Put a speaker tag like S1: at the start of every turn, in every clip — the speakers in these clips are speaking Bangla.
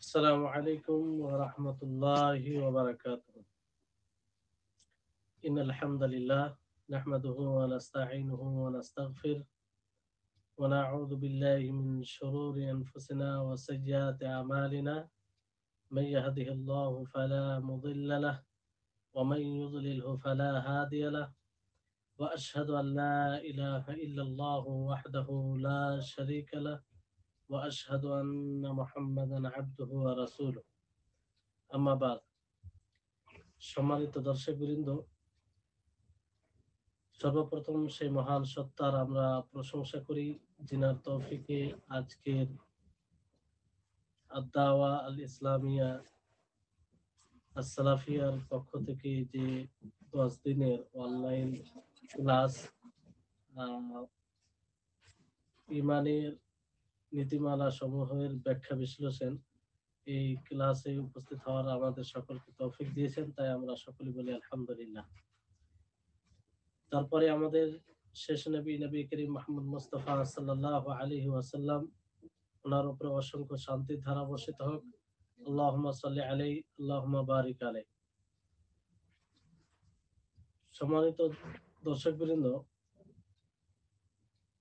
S1: السلام عليكم ورحمة الله وبركاته. إن الحمد لله نحمده ونستعينه ونستغفر ونعوذ بالله من شرور أنفسنا وسيئات أعمالنا. من يهده الله فلا مضل له ومن يضلله فلا هادي له وأشهد أن لا إله إلا الله وحده لا شريك له وأشهد أن محمدا عبده ورسوله أما بعد। সম্মানিত দর্শকবৃন্দ, সর্বপ্রথম সেই মহান সত্তার আমরা প্রশংসা করি, যিনার তৌফিকে আজকের আদ-দাওয়া আল ইসলামিয়া as-সালাফিয়ার পক্ষ থেকে যে 10 দিনের অনলাইন ক্লাস ইমানের নীতিমালা সমূহের ব্যাখ্যা বিশ্লেষণ, এই ক্লাসে উপস্থিত হওয়ার আমাদের সকলকে তৌফিক দিয়েছেন, তাই আমরা সকলে বলি আলহামদুলিল্লাহ। তারপরে আমাদের শেষ নবী করিম মুহাম্মদ মুস্তাফা সাল্লাল্লাহু আলাইহি ওয়াসাল্লাম, ওনার উপরে অসংখ্য শান্তির ধারা বর্ষিত হোক। আল্লাহুম্মা সাল্লি আলাইহি আল্লাহুম্মা বারিক আলাইহি। সম্মানিত দর্শকবৃন্দ,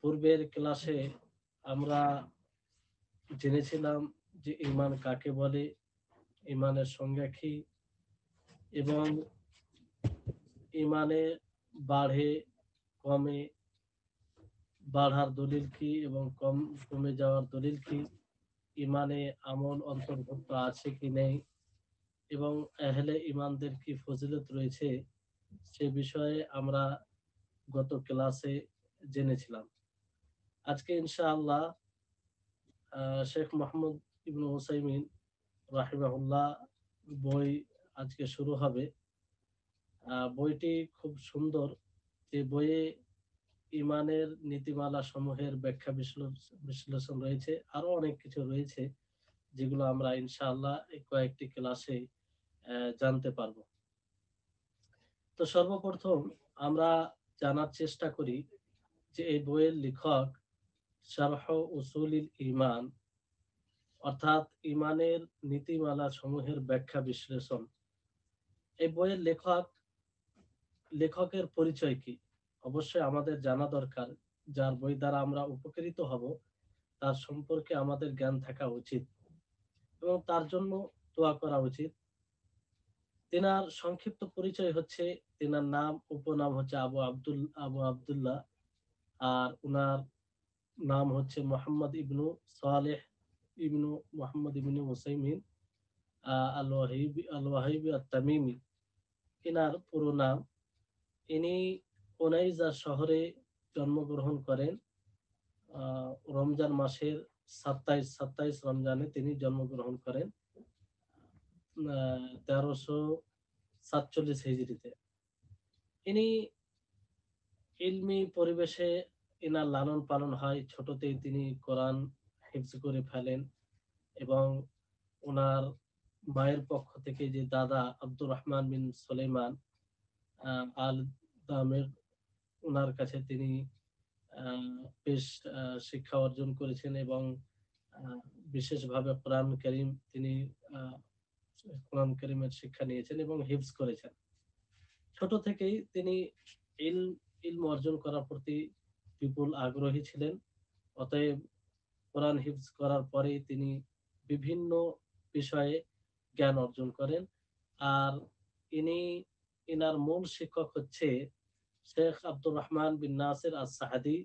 S1: পূর্বের ক্লাসে আমরা জেনেছিলাম যে ঈমান কাকে বলে, ঈমানের সংজ্ঞা কি, এবং ঈমানে বাড়ে কমে বাড়ার দলিল কি এবং কমে যাওয়ার দলিল কি, ঈমানে আমল অন্তর্ভুক্ত আছে কি নেই, এবং আহলে ঈমানদের কি ফজিলত রয়েছে, সে বিষয়ে আমরা গত ক্লাসে জেনেছিলাম। আজকে ইনশাআল্লাহ শেখ মোহাম্মদ ইবনে উসাইমিন রাহিমাহুল্লাহ বই আজকে শুরু হবে। বইটি খুব সুন্দর। এই বইয়ে ঈমানের নীতিমালা সমূহের ব্যাখ্যা বিশ্লেষণ রয়েছে, আরো অনেক কিছু রয়েছে যেগুলো আমরা ইনশাআল্লাহ এই কয়েকটি ক্লাসে জানতে পারবো। তো সর্বপ্রথম আমরা জানার চেষ্টা করি যে এই বইয়ের লেখক শারহ উসুলিল ঈমান, অর্থাৎ ঈমানের নীতিমালা সমূহের ব্যাখ্যা বিশ্লেষণ। এই বইয়ের লেখকের পরিচয় কি অবশ্যই আমাদের জানা দরকার। যার বই দ্বারা আমরা উপকৃত হব তার সম্পর্কে আমাদের জ্ঞান থাকা উচিত এবং তার জন্য দোয়া করা উচিত। তিনার সংক্ষিপ্ত পরিচয় হচ্ছে, তিনার নাম উপনাম হচ্ছে আবু আব্দুল্লাহ, আর উনার নাম হচ্ছে মোহাম্মদ ইবনু সালেহ ইবনু মোহাম্মদ ইবনু উসাইমিন আল-ওয়াহিবি আত-তামিমি এনার পুরো নাম। ইনি উনাইজা শহরে জন্মগ্রহণ করেন। রমজান মাসের 27 রমজানে তিনি জন্মগ্রহণ করেন 1347 হিজরিতে। ইনি ইলমি পরিবেশে এনার লালন পালন হয়। ছোটতেই তিনি কোরআন হিফজ করে ফেলেন এবং ওনার মায়ের পক্ষ থেকে যে দাদা আব্দুর রহমান বিন সুলাইমান আল দামের, ওনার কাছে তিনি বেশ শিক্ষা অর্জন করেছেন এবং বিশেষভাবে কোরআন কারীমের শিক্ষা নিয়েছেন এবং হিফজ করেছেন। ছোট থেকেই তিনি ইলম অর্জন করার প্রতি বিপুল আগ্রহী ছিলেন। অতএব কোরআন হিফজ করার পরে তিনি বিভিন্ন বিষয়ে জ্ঞান অর্জন করেন। আর ইনার মূল শিক্ষক হচ্ছে শেখ আব্দুর রহমান বিন নাসির আস-সাআদি,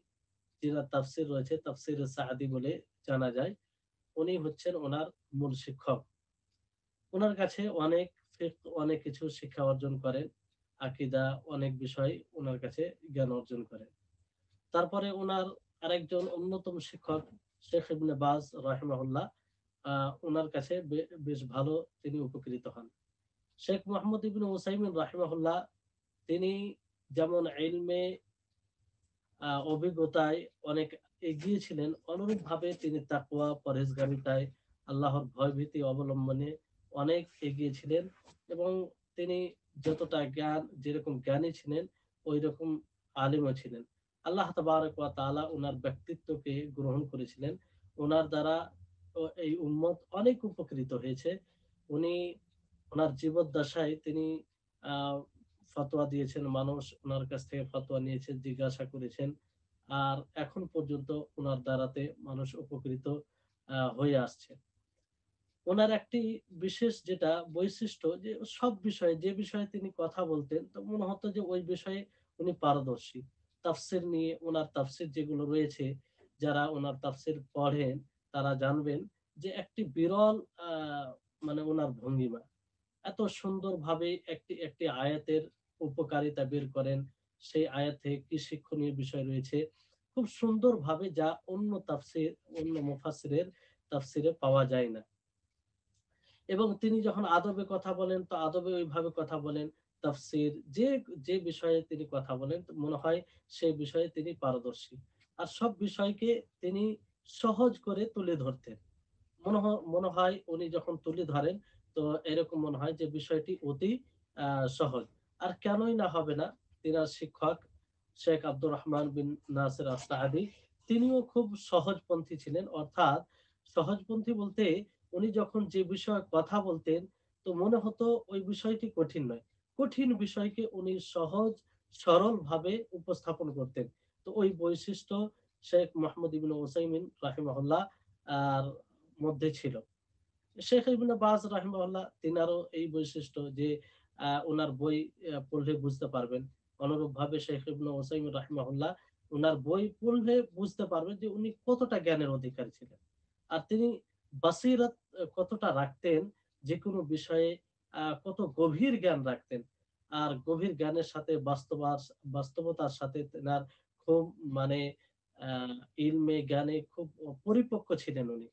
S1: যিনার তাফসির রয়েছে তাফসির সাআদি বলে জানা যায়। উনি হচ্ছেন ওনার মূল শিক্ষক। ওনার কাছে অনেক কিছু শিক্ষা অর্জন করেন, আকীদা অনেক বিষয় ওনার কাছে জ্ঞান অর্জন করেন। তারপরে ওনার আরেকজন অন্যতম শিক্ষক শেখ ইবনে বাজ রাহিমাহুল্লাহ, ওনার কাছে বেশ ভালো তিনি উপকৃত হন। শেখ মোহাম্মদ ইবনে উসাইমিন রাহিমাহুল্লাহ, তিনি যেমন ইলমে অভিজ্ঞতায় অনেক এগিয়ে ছিলেন, অনুরূপ ভাবে তিনি তাকওয়া, পরহেজগারিতায়, আল্লাহর ভয়ভীতি অবলম্বনে অনেক এগিয়ে ছিলেন এবং তিনি যতটা যেরকম জ্ঞানী ছিলেন ওই রকম আলিমও ছিলেন। আল্লাহ তাবারক ওয়া তাআলা ওনার ব্যক্তিত্বকে গ্রহণ করেছিলেন। ওনার দ্বারা এই উম্মত অনেক উপকৃত হয়েছে। উনি ওনার জীবদ্দশায় তিনি আহ ফতোয়া দিয়েছেন, মানুষ ওনার কাছ থেকে ফতোয়া নিয়েছেন, জিজ্ঞাসা করেছেন, আর এখন পর্যন্ত ওনার দ্বারাতে মানুষ উপকৃত হয়ে আসছে। ওনার একটি বিশেষ যেটা বৈশিষ্ট্য, যে সব বিষয়ে যে বিষয়ে তিনি কথা বলতেন তো মনে হতো যে ওই বিষয়ে উনি পারদর্শী। তাফসির নিয়ে ওনার তাফসির যেগুলো রয়েছে, যারা ওনার তাফসির পড়েন তারা জানবেন যে একটি বিরল মানে ওনার ভঙ্গিমা, এত সুন্দরভাবে একটি একটি আয়াতের উপকারিতা বের করেন, সেই আয়াতে কি শিক্ষণীয় বিষয় রয়েছে খুব সুন্দরভাবে, যা অন্য তাফসির অন্য মুফাসসিরের তাফসিরে পাওয়া যায় না। এবং তিনি যখন আদবে কথা বলেন তো আদবে ওইভাবে কথা বলেন। তাফসির যে যে বিষয়ে তিনি কথা বলেন তো মনে হয় সেই বিষয়ে তিনি পারদর্শী। আর সব বিষয়কে তিনি সহজ করে তুলে ধরতেন। মনে হয় উনি যখন তুলে ধরেন তো এরকম মনে হয় যে বিষয়টি অতি সহজ। আর কেনই না হবে না, তিনার শিক্ষক শেখ আব্দুর রহমান বিন নাসির আস-সাআদী তিনিও খুব সহজপন্থী ছিলেন। অর্থাৎ সহজপন্থী বলতে উনি যখন যে বিষয়ে কথা বলতেন তো মনে হতো ওই বিষয়টি কঠিন নয়, কঠিন বিষয়কে উনি সহজ সরল ভাবে উপস্থাপন করতেন। তো ওই বৈশিষ্ট্য শেখ মোহাম্মদ ইবনে উসাইমিন রাহিমাহুল্লাহ আর মধ্যে ছিল। শেখ ইবনে বাজ রাহিমাহুল্লাহ তিনারও এই বৈশিষ্ট্য যে ওনার বই পড়লে বুঝতে পারবেন। অনুরূপভাবে শেখ ইবনে উসাইমিন রাহিমাহুল্লাহ ওনার বই পড়লে বুঝতে পারবেন যে উনি কতটা জ্ঞানের অধিকারী ছিলেন। আর তিনি বাসিরাত কতটা রাখতেন, যে কোনো বিষয়ে কত গভীর জ্ঞান রাখতেন। আর গভীর জ্ঞানের সাথে বাস্তবতার সাথে তেনার খুব মানে আহ ইলমে জ্ঞানে খুব পরিপক্ক ছিলেন উনি।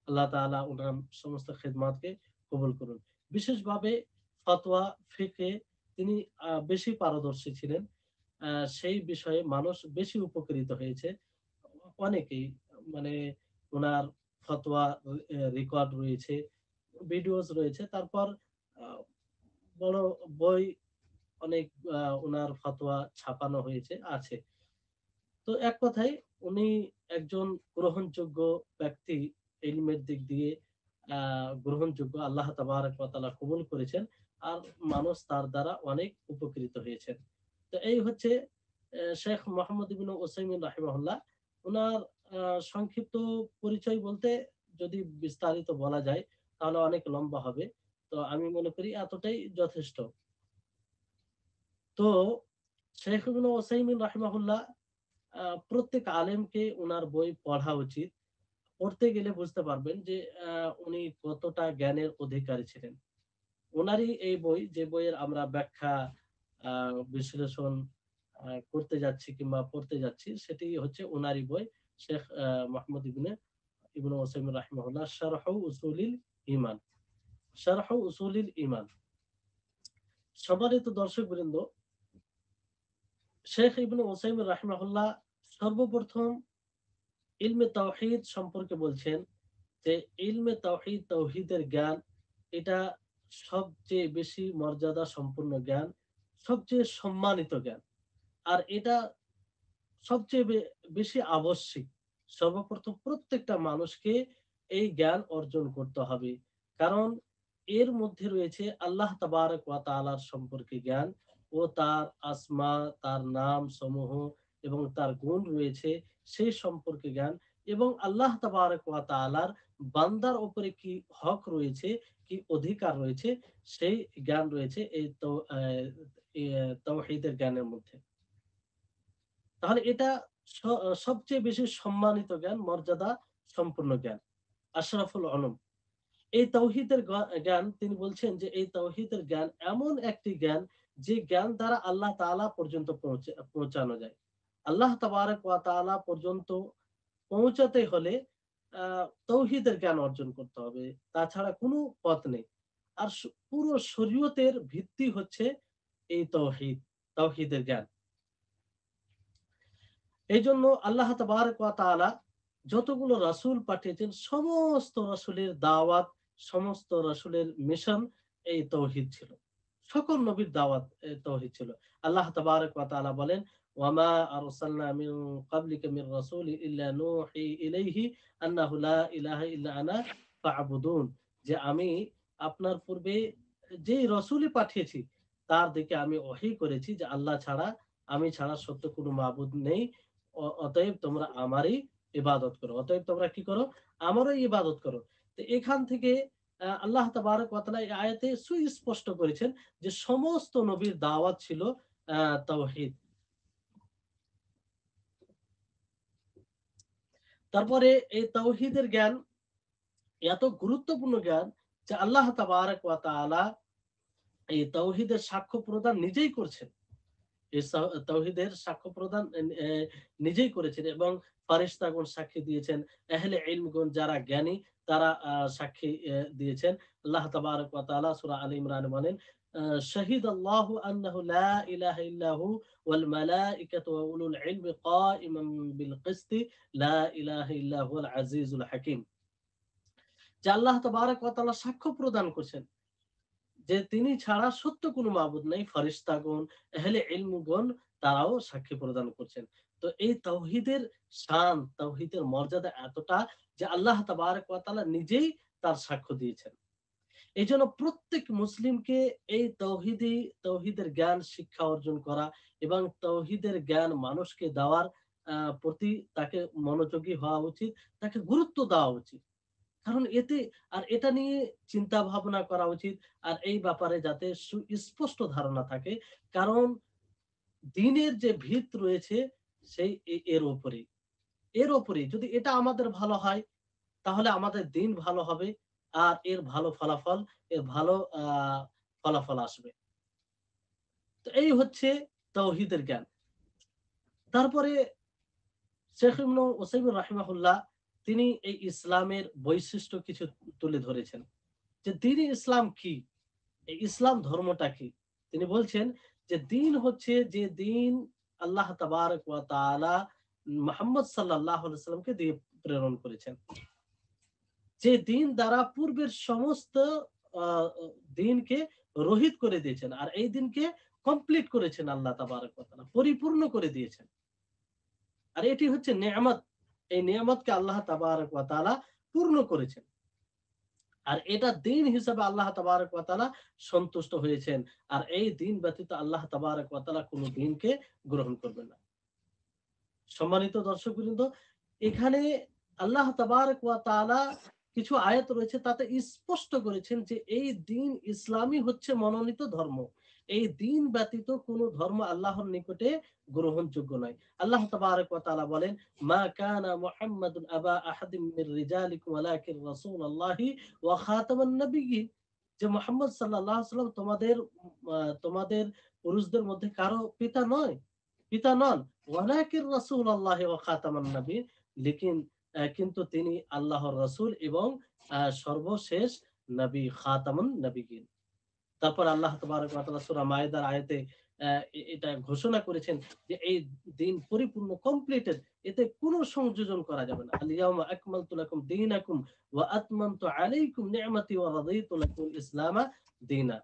S1: আল্লাহ তাআলা উনার সমস্ত খেদমাতকে কবুল করুন। বিশেষভাবে ফতোয়া, ফিকহে তিনি বেশি পারদর্শী ছিলেন। সেই বিষয়ে মানুষ বেশি উপকৃত হয়েছে। অনেকেই মানে উনার ফতোয়া রেকর্ড রয়েছে, ভিডিওস রয়েছে। তারপর আ বড় বই অনেক উনার ফতোয়া ছাপানো হয়েছে, আছে। তো এক কথায় উনি একজন গ্রহণযোগ্য ব্যক্তি, ইলমের দিক দিয়ে গ্রহণযোগ্য, আল্লাহ তাবারাক ওয়া তাআলা কবুল করেছেন। আর মানুষ তার দ্বারা অনেক উপকৃত হয়েছেন। তো এই হচ্ছে শেখ মোহাম্মদ ইবনে উসাইমিন রাহিমাহুল্লাহ। উনার সংক্ষিপ্ত পরিচয় বলতে যদি বিস্তারিত বলা যায় তাহলে অনেক লম্বা হবে। তো আমি মনে করি এতটাই যথেষ্ট। তো শেখ ইবনে উসাইমিন রাহিমাহুল্লাহ প্রত্যেক আলেমকে উনার বই পড়া উচিত। পড়তে গেলে বুঝতে পারবেন যে উনি কতটা জ্ঞানের অধিকারী ছিলেন। উনারই এই বই, যে বইয়ের আমরা ব্যাখ্যা বিশ্লেষণ করতে যাচ্ছি কিংবা পড়তে যাচ্ছি, সেটি হচ্ছে উনারই বই, শেখ মোহাম্মদ ইবনে উসাইমিন রাহিমাহুল্লাহ শারহু উসুলিল ঈমান। শারহু উসুলিল ঈমান। সম্মানিত দর্শকবৃন্দ, শেখ ইবনে উসাইমিন রাহিমাহুল্লাহ সর্বপ্রথম ইলমে তাওহীদ সম্পর্কে বলছেন যে ইলমে তাওহীদ, তাওহীদের জ্ঞান, এটা সবচেয়ে বেশি মর্যাদা সম্পন্ন জ্ঞান, সবচেয়ে সম্মানিত জ্ঞান। আর এটা সবচেয়ে বেশি আবশ্যিক। সর্বপ্রথম প্রত্যেকটা মানুষকে এই জ্ঞান অর্জন করতে হবে। কারণ এর মধ্যে রয়েছে আল্লাহ তাবারক ওয়া তাআলার সম্পর্কে জ্ঞান ও তার আসমা, তার নাম সমূহ এবং তার গুণ রয়েছে সেই সম্পর্কে জ্ঞান, এবং আল্লাহ তাবারক ওয়া তাআলার বান্দার উপরে কি হক রয়েছে, কি অধিকার রয়েছে, সেই জ্ঞান রয়েছে এই তাওহীদের জ্ঞানের মধ্যে। তাহলে এটা সবচেয়ে বেশি সম্মানিত জ্ঞান, মর্যাদা সম্পূর্ণ জ্ঞান, আশরাফুল উলুম। এই তাওহীদের জ্ঞান, তিনি বলছেন যে এই তাওহীদের জ্ঞান এমন একটি জ্ঞান যে জ্ঞান দ্বারা আল্লাহ তাআলা পর্যন্ত পৌঁছানো যায়। আল্লাহ তাবারক ওয়া তাআলা পর্যন্ত পৌঁছাতে হলে তাওহীদের জ্ঞান অর্জন করতে হবে। তাছাড়া কোনো পথ নেই। আর পুরো শরীয়তের ভিত্তি হচ্ছে এই তাওহীদ, তাওহীদের জ্ঞান। এইজন্য আল্লাহ তাবারক ওয়া তাআলা যতগুলো রাসূল পাঠিয়েছেন, সমস্ত রাসূলের দাওয়াত, সমস্ত রাসূলের মিশন এই তাওহীদ ছিল। সকল নবীর দাওয়াত তাওহীদ ছিল। আল্লাহ তাবারক ওয়া তাআলা বলেন, ওয়ামা আরসালনা মিন ক্বাবলিকা মির রাসূলিন ইল্লা নূহি ইলাইহি আন্নাহু লা ইলাহা ইল্লা আনা ফা'বুদুন, যে আমি আপনার পূর্বে যে রাসূলই পাঠিয়েছি তার দিকে আমি ওহী করেছি যে আল্লাহ ছাড়া, আমি ছাড়া সত্য কোনো মাবুদ নেই, অতএব তোমরা আমারই ইবাদত করো। অতএব তোমরা কি করো? আমারই ইবাদত করো। তো এখান থেকে আল্লাহ তাবারক ওয়া তাআলা এই আয়াতে সুস্পষ্ট করেছেন যে সমস্ত নবীর দাওয়াত ছিল তাওহীদ। তারপরে এই তাওহীদের জ্ঞান এত গুরুত্বপূর্ণ জ্ঞান যে আল্লাহ তাবারক ওয়া তাআলা এই তাওহীদের সাক্ষ্য প্রদান নিজেই করছেন। এই তাওহীদের সাক্ষ্য প্রদান নিজেই করেছেন এবং ফারেশতাগণ সাক্ষী দিয়েছেন। আহলে ইলমগণ যারা জ্ঞানী তারা সাক্ষী দিয়েছেন। আল্লাহ তাবারক ওয়া তাআলা সূরা আলে ইমরানে বলেন, শাহিদাল্লাহু আন্নাহু লা ইলাহা ইল্লাহু ওয়াল মালাইকাতু ওয়া উলুল ইলমি কাইমান বিল কিসতি লা ইলাহা ইল্লা হুয়াল আজিজুল হাকীম। যে আল্লাহ তাবারক ওয়া তাআলা সাক্ষ্য প্রদান করছেন যে তিনি ছাড়া সত্য কোনো মাবুদ নাই। ফেরেশতাগণ, আহলে ইলমগণ তারাও সাক্ষী প্রদান করছেন। তো এই তাওহীদের শান, তাওহীদের মর্যাদা এতটা যে আল্লাহ তাবারক ওয়া তাআলা নিজেই তার সাক্ষ্য দিয়েছেন। এইজন্য প্রত্যেক মুসলিমকে এই তাওহীদের জ্ঞান শিক্ষা অর্জন করা এবং তাওহীদের জ্ঞান মানুষকে দেওয়ার প্রতি তাকে মনোযোগী হওয়া উচিত, তাকে গুরুত্ব দেওয়া উচিত। কারণ এতে আর এটা নিয়ে চিন্তা ভাবনা করা উচিত আর এই ব্যাপারে যাতে সুস্পষ্ট ধারণা থাকে। কারণ দিনের যে ভিত রয়েছে সেই এর উপরেই। এর উপরেই যদি এটা আমাদের ভালো হয় তাহলে আমাদের দিন ভালো হবে আর এর ভালো ফলাফল, এর ভালো ফলাফল আসবে। তো এই হচ্ছে তাওহীদের জ্ঞান। তারপরে শেখ ইবনে উসাইমিন রাহিমাহুল্লাহ তিনি এই ইসলামের বৈশিষ্ট্য কিছু তুলে ধরেছেন। যে দ্বীন-ই ইসলাম কি? এই ইসলাম ধর্মটা কি? তিনি বলছেন যে দ্বীন হচ্ছে যে দ্বীন আল্লাহ তাবারক ওয়া তাআলা মুহাম্মদ সাল্লাল্লাহু আলাইহি ওয়াসাল্লামকে দিয়ে প্রেরণ করেছেন। যে দ্বীন দ্বারা পূর্বের সমস্ত আ দ্বীনকে রহিত করে দিয়েছেন। আর এই দ্বীনকে কমপ্লিট করেছেন আল্লাহ তাবারক ওয়া তাআলা, পরিপূর্ণ করে দিয়েছেন। আর এটি হচ্ছে নেয়ামত। এই নেয়ামতকে আল্লাহ তাবারক ওয়া তাআলা পূর্ণ করেছেন। আর এটা দিন হিসেবে আল্লাহ তাবারক ওয়া তাআলা সন্তুষ্ট হয়েছেন। আর এই দিন ব্যতীত আল্লাহ তাবারক ওয়া তাআলা কোন দিনকে গ্রহণ করবেন না। সম্মানিত দর্শকবৃন্দ, এখানে আল্লাহ তাবারক ওয়া তাআলা কিছু আয়াত রয়েছে তাতে স্পষ্ট করেছেন যে এই দিন ইসলামই হচ্ছে মনোনীত ধর্ম। এই দিন ব্যতীত কোন ধর্ম আল্লাহর নিকটে গ্রহণযোগ্য নয়। আল্লাহ তাবারক ওয়া তাআলা বলেন, মা কানা মুহাম্মাদুন আবা আহাদিম মির রিজালিকুম ওয়ালাকিন রাসূলুল্লাহি ওয়া খাতামান নাবিয়্যিন, যে মুহাম্মদ সাল্লাল্লাহু আলাইহি ওয়াসাল্লাম তোমাদের পুরুষদের মধ্যে কারো পিতা নন। ওয়ালাকিন রাসূলুল্লাহি ওয়া খাতামান নাবিয়্যিন, লেকিন কিন্তু তিনি আল্লাহর রাসূল এবং সর্বশেষ নবী, খাতামুন নবিয়্যিন। তারপর আল্লাহ তাবারক ওয়া তাআলা সূরা মায়েদার আয়াতে এটা ঘোষণা করেছেন যে এই দিন পরিপূর্ণ কমপ্লিটেড, এতে কোনো সংযোজন করা যাবে না। আল ইয়াউমা আকমালতু লাকুম দীনাকুম ওয়া আতমামতু আলাইকুম নি'মাতি ওয়া রাদিতু লাকুমুল ইসলামা দীনা।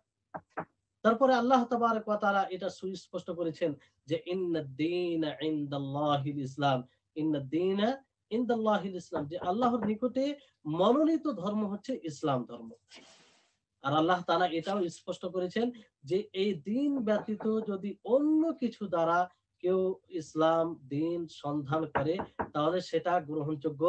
S1: তারপরে আল্লাহ তাবারক ওয়া তাআলা এটা সুস্পষ্ট করেছেন যে ইন্নাদ-দীনা ইনদাল্লাহিল ইসলাম, ইন্নাদ-দীনা ইনদাল্লাহিল ইসলাম, যে আল্লাহর নিকটে মনোনীত ধর্ম হচ্ছে ইসলাম ধর্ম। আর আল্লাহ তাআলা এটাও স্পষ্ট করেছেন যে এই দিন ব্যতীত যদি অন্য কিছু দ্বারা কেউ ইসলাম দিন সন্ধান করে তাহলে সেটা গ্রহণযোগ্য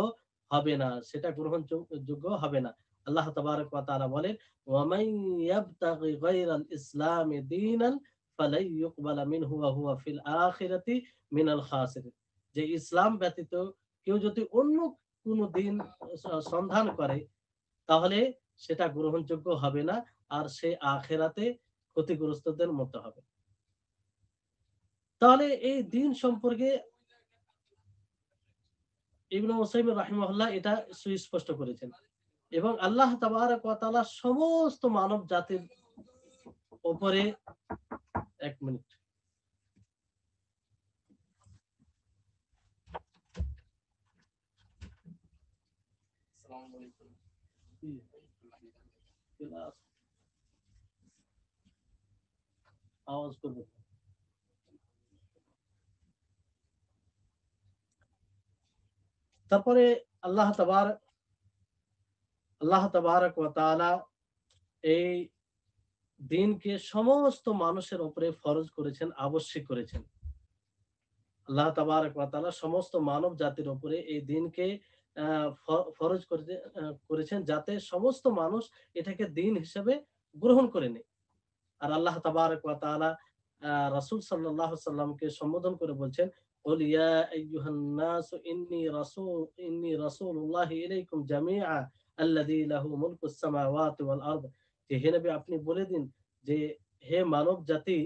S1: হবে না, সেটা গ্রহণযোগ্য হবে না। আল্লাহ তাবারক ওয়া তাআলা বলেন, ওয়ামান ইয়াবতাগি গায়রাল ইসলামি দীনান ফালাই ইউকবালা মিনহু ওয়া হুয়া ফিল আখিরাতি মিনাল খাসিরিন, যে ইসলাম ব্যতীত কেউ যদি অন্য কোনো দিন সন্ধান করে তাহলে সেটা গ্রহণযোগ্য হবে না আর সে আখেরাতে ক্ষতিগ্রস্তদের মতো হবে। তাহলে এই দিন সম্পর্কে ইবনে উসাইমিন রাহিমাহুল্লাহ এটা সুস্পষ্ট করেছেন এবং আল্লাহ তাবারক ওয়া তাআলা সমস্ত মানব জাতির উপরে, এক মিনিট, আসসালামু আলাইকুম, আওয়াজ করবে। তারপরে আল্লাহ তাবারক ওয়া তাআলা এই দিনকে সমস্ত মানুষের উপরে ফরজ করেছেন, আবশ্যিক করেছেন। আল্লাহ তাবারক ওয়া তাআলা সমস্ত মানব জাতির উপরে এই দিনকে ফরজ করেছেন, যাতে সমস্ত মানুষ এটাকে দিন হিসেবে গ্রহণ করে নেয়। আর আল্লাহ তাবারক ওয়া তাআলা রাসূল সাল্লাল্লাহু আলাইহি সাল্লামকে সম্বোধন করে বলছেন, কুল ইয়া আইয়ুহান নাসু ইন্নী রাসূলুল্লাহি ইলাইকুম জামিআ আল্লাযী লাহু মুলকুস সামাওয়াতি ওয়াল আরদ। যে হে নবী, আপনি বলে দিন যে হে মানব জাতি,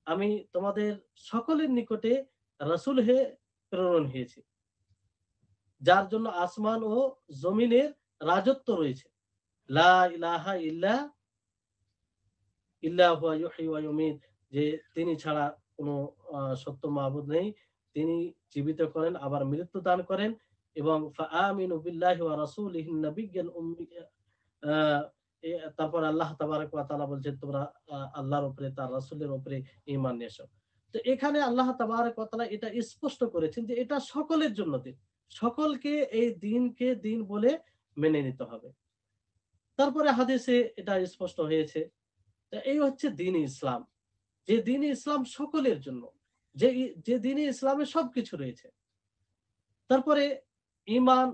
S1: আমি তোমাদের সকলের নিকটে রাসূল হয়ে প্রেরণ হয়েছি, যার জন্য আসমান ও জমিনের রাজত্ব রয়েছে। লা ইলাহা ইল্লা হুয়া ইউহয়ি ওয়া ইউমীত, যে তিনি ছাড়া কোনো সত্য মাবুদ নেই, তিনি জীবিত করেন আবার মৃত্যু দান করেন। এবং ফাআমিনু বিল্লাহি ওয়া রাসূলিহিন নাবিয়্যিল উম্মি। তারপর আল্লাহ তাবারক ওয়া তাআলা বলছেন, তোমরা আল্লাহর উপরে, তার রাসূলের উপরে ঈমান নিয়ে এসো। তো এখানে আল্লাহ তাবারক ওয়া তাআলা এটা স্পষ্ট করেছেন যে এটা সকলের জন্য দিন, সকলকে এই দিনকে দিন বলে মেনে নিতে হবে। তারপরে হাদিসে এটা স্পষ্ট হয়েছে। এই হচ্ছে দ্বীন ইসলাম, যে দ্বীন ইসলাম সকলের জন্য, যে দ্বীন ইসলামে সবকিছু রয়েছে। তারপরে ঈমান,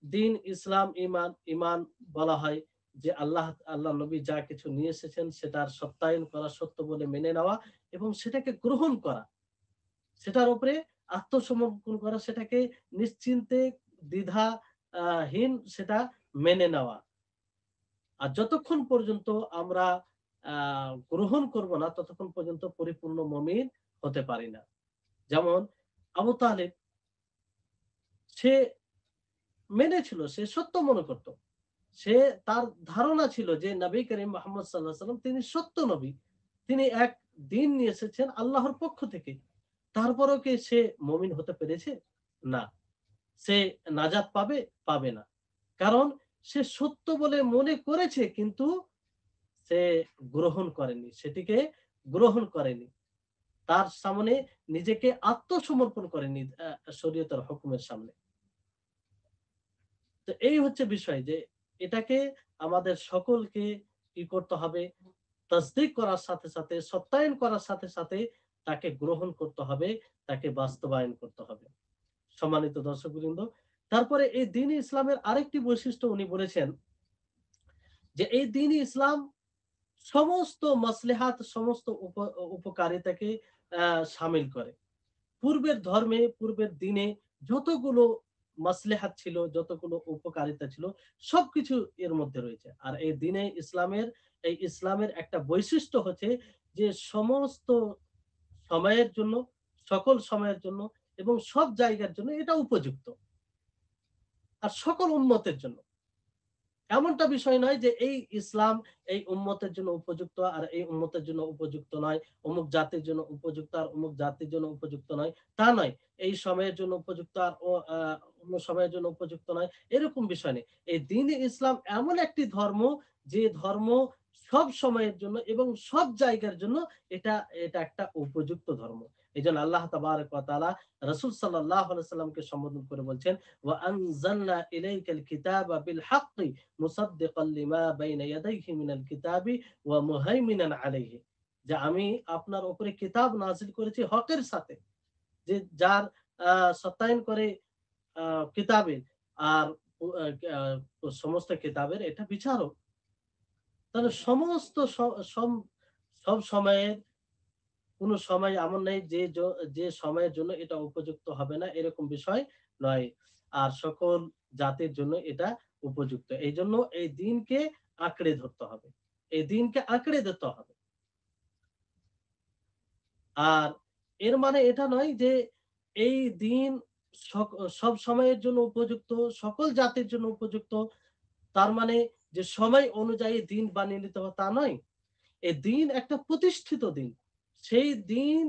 S1: দ্বীন ইসলাম, ঈমান বলা হয় যে আল্লাহ নবী যা কিছু নিয়ে এসেছেন সেটার সত্যায়ন করা, সত্য বলে মেনে নেওয়া এবং সেটাকে গ্রহণ করা, সেটার উপরে আত্মসমর্পণ করা, সেটাকে নিশ্চিন্তে দ্বিধা হীন সেটা মেনে নেওয়া। আর যতক্ষণ পর্যন্ত আমরা গ্রহণ করব না, ততক্ষণ পর্যন্ত পরিপূর্ণ মুমিন হতে পারি না। যেমন আবু তালেব, সে মেনেছিল, সে সত্য মনে করত, সে তার ধারণা ছিল যে নবী করিম মুহাম্মদ সাল্লাল্লাহু আলাইহি ওয়াসাল্লাম তিনি সত্য নবী, তিনি এক দিন নিয়ে এসেছেন আল্লাহর পক্ষ থেকে। তারপরেও কি সে মুমিন হতে পেরেছে? না। সে নাজাত পাবে? পাবে না। কারণ সে সত্য বলে মনে করেছে, কিন্তু সে গ্রহণ করেনি, সেটিকে গ্রহণ করেনি, তার সামনে নিজেকে আত্মসমর্পণ করেনি শরীয়তের হুকুমের সামনে। তো এই হচ্ছে বিষয়, যে এটাকে আমাদের সকলকে কি করতে হবে, তাসদীক করার সাথে সাথে, সত্যায়ন করার সাথে সাথে তাকে গ্রহণ করতে হবে, তাকে বাস্তবায়ন করতে হবে। সম্মানিত দর্শকবৃন্দ, তারপরে এই দ্বীন ইসলামের আরেকটি বৈশিষ্ট্য উনি বলেছেন যে এই দ্বীন ইসলাম সমস্ত মাসলেহাত, সমস্ত উপকারিতাকে শামিল করে। পূর্বের ধর্মে, পূর্বের দিনে যতগুলো মাসলেহাত ছিল, যতগুলো উপকারিতা ছিল, সবকিছু এর মধ্যে রয়েছে। আর এই দিনে ইসলামের একটা বৈশিষ্ট্য হচ্ছে যে সমস্ত সময়ের জন্য, সকল সময়ের জন্য এবং সব জায়গার জন্য এটা উপযুক্ত, আর সকল উম্মতের জন্য। এমনটা বিষয় নয় যে এই ইসলাম এই উম্মতের জন্য উপযুক্ত আর এই উম্মতের জন্য উপযুক্ত নয়, অমুক জাতির জন্য উপযুক্ত আর অমুক জাতির জন্য উপযুক্ত নয়, তা নয়। এই সময়ের জন্য উপযুক্ত আর অন্য সময়ের জন্য উপযুক্ত নয়, এরকম বিষয় নেই। এই দ্বীন ইসলাম এমন একটি ধর্ম, যে ধর্ম সব সময়ের জন্য এবং সব জায়গার জন্য এটা এটা একটা উপযুক্ত ধর্ম। এই জন্য আল্লাহ তাবারক ওয়া তাআলা রাসূল সাল্লাল্লাহু আলাইহি সাল্লামকে সম্বোধন করে বলছেন, ওয়া আনজালনা ইলাইকাল কিতাবা বিল হাক্কি মুসাদ্দিকাল লিমা বাইনা ইয়াদাইহি মিনাল কিতাবি ওয়া মুহাইমিনান আলাইহি, যে আমি আপনার উপরে কিতাব নাযিল করেছি হকের সাথে, যে যার সত্যায়ন করে কিতাবের, আর সমস্ত কিতাবের এটা বিচারক। তাহলে সমস্ত সব সময়ের কোন সময় এমন নেই যে সময়ের জন্য এটা উপযুক্ত হবে না, এরকম বিষয় নয়। আর সকল জাতির জন্য এটা উপযুক্ত। এই জন্য এই দিনকে আঁকড়ে ধরতে হবে, এই দিনকে আঁকড়ে ধরতে হবে। আর এর মানে এটা নয় যে এই দিন সব সময়ের জন্য উপযুক্ত, সকল জাতির জন্য উপযুক্ত, তার মানে যে সময় অনুযায়ী দিন বানিয়ে নিতে হবে তা নয়। এই দিন একটা প্রতিষ্ঠিত দিন, সেই দিন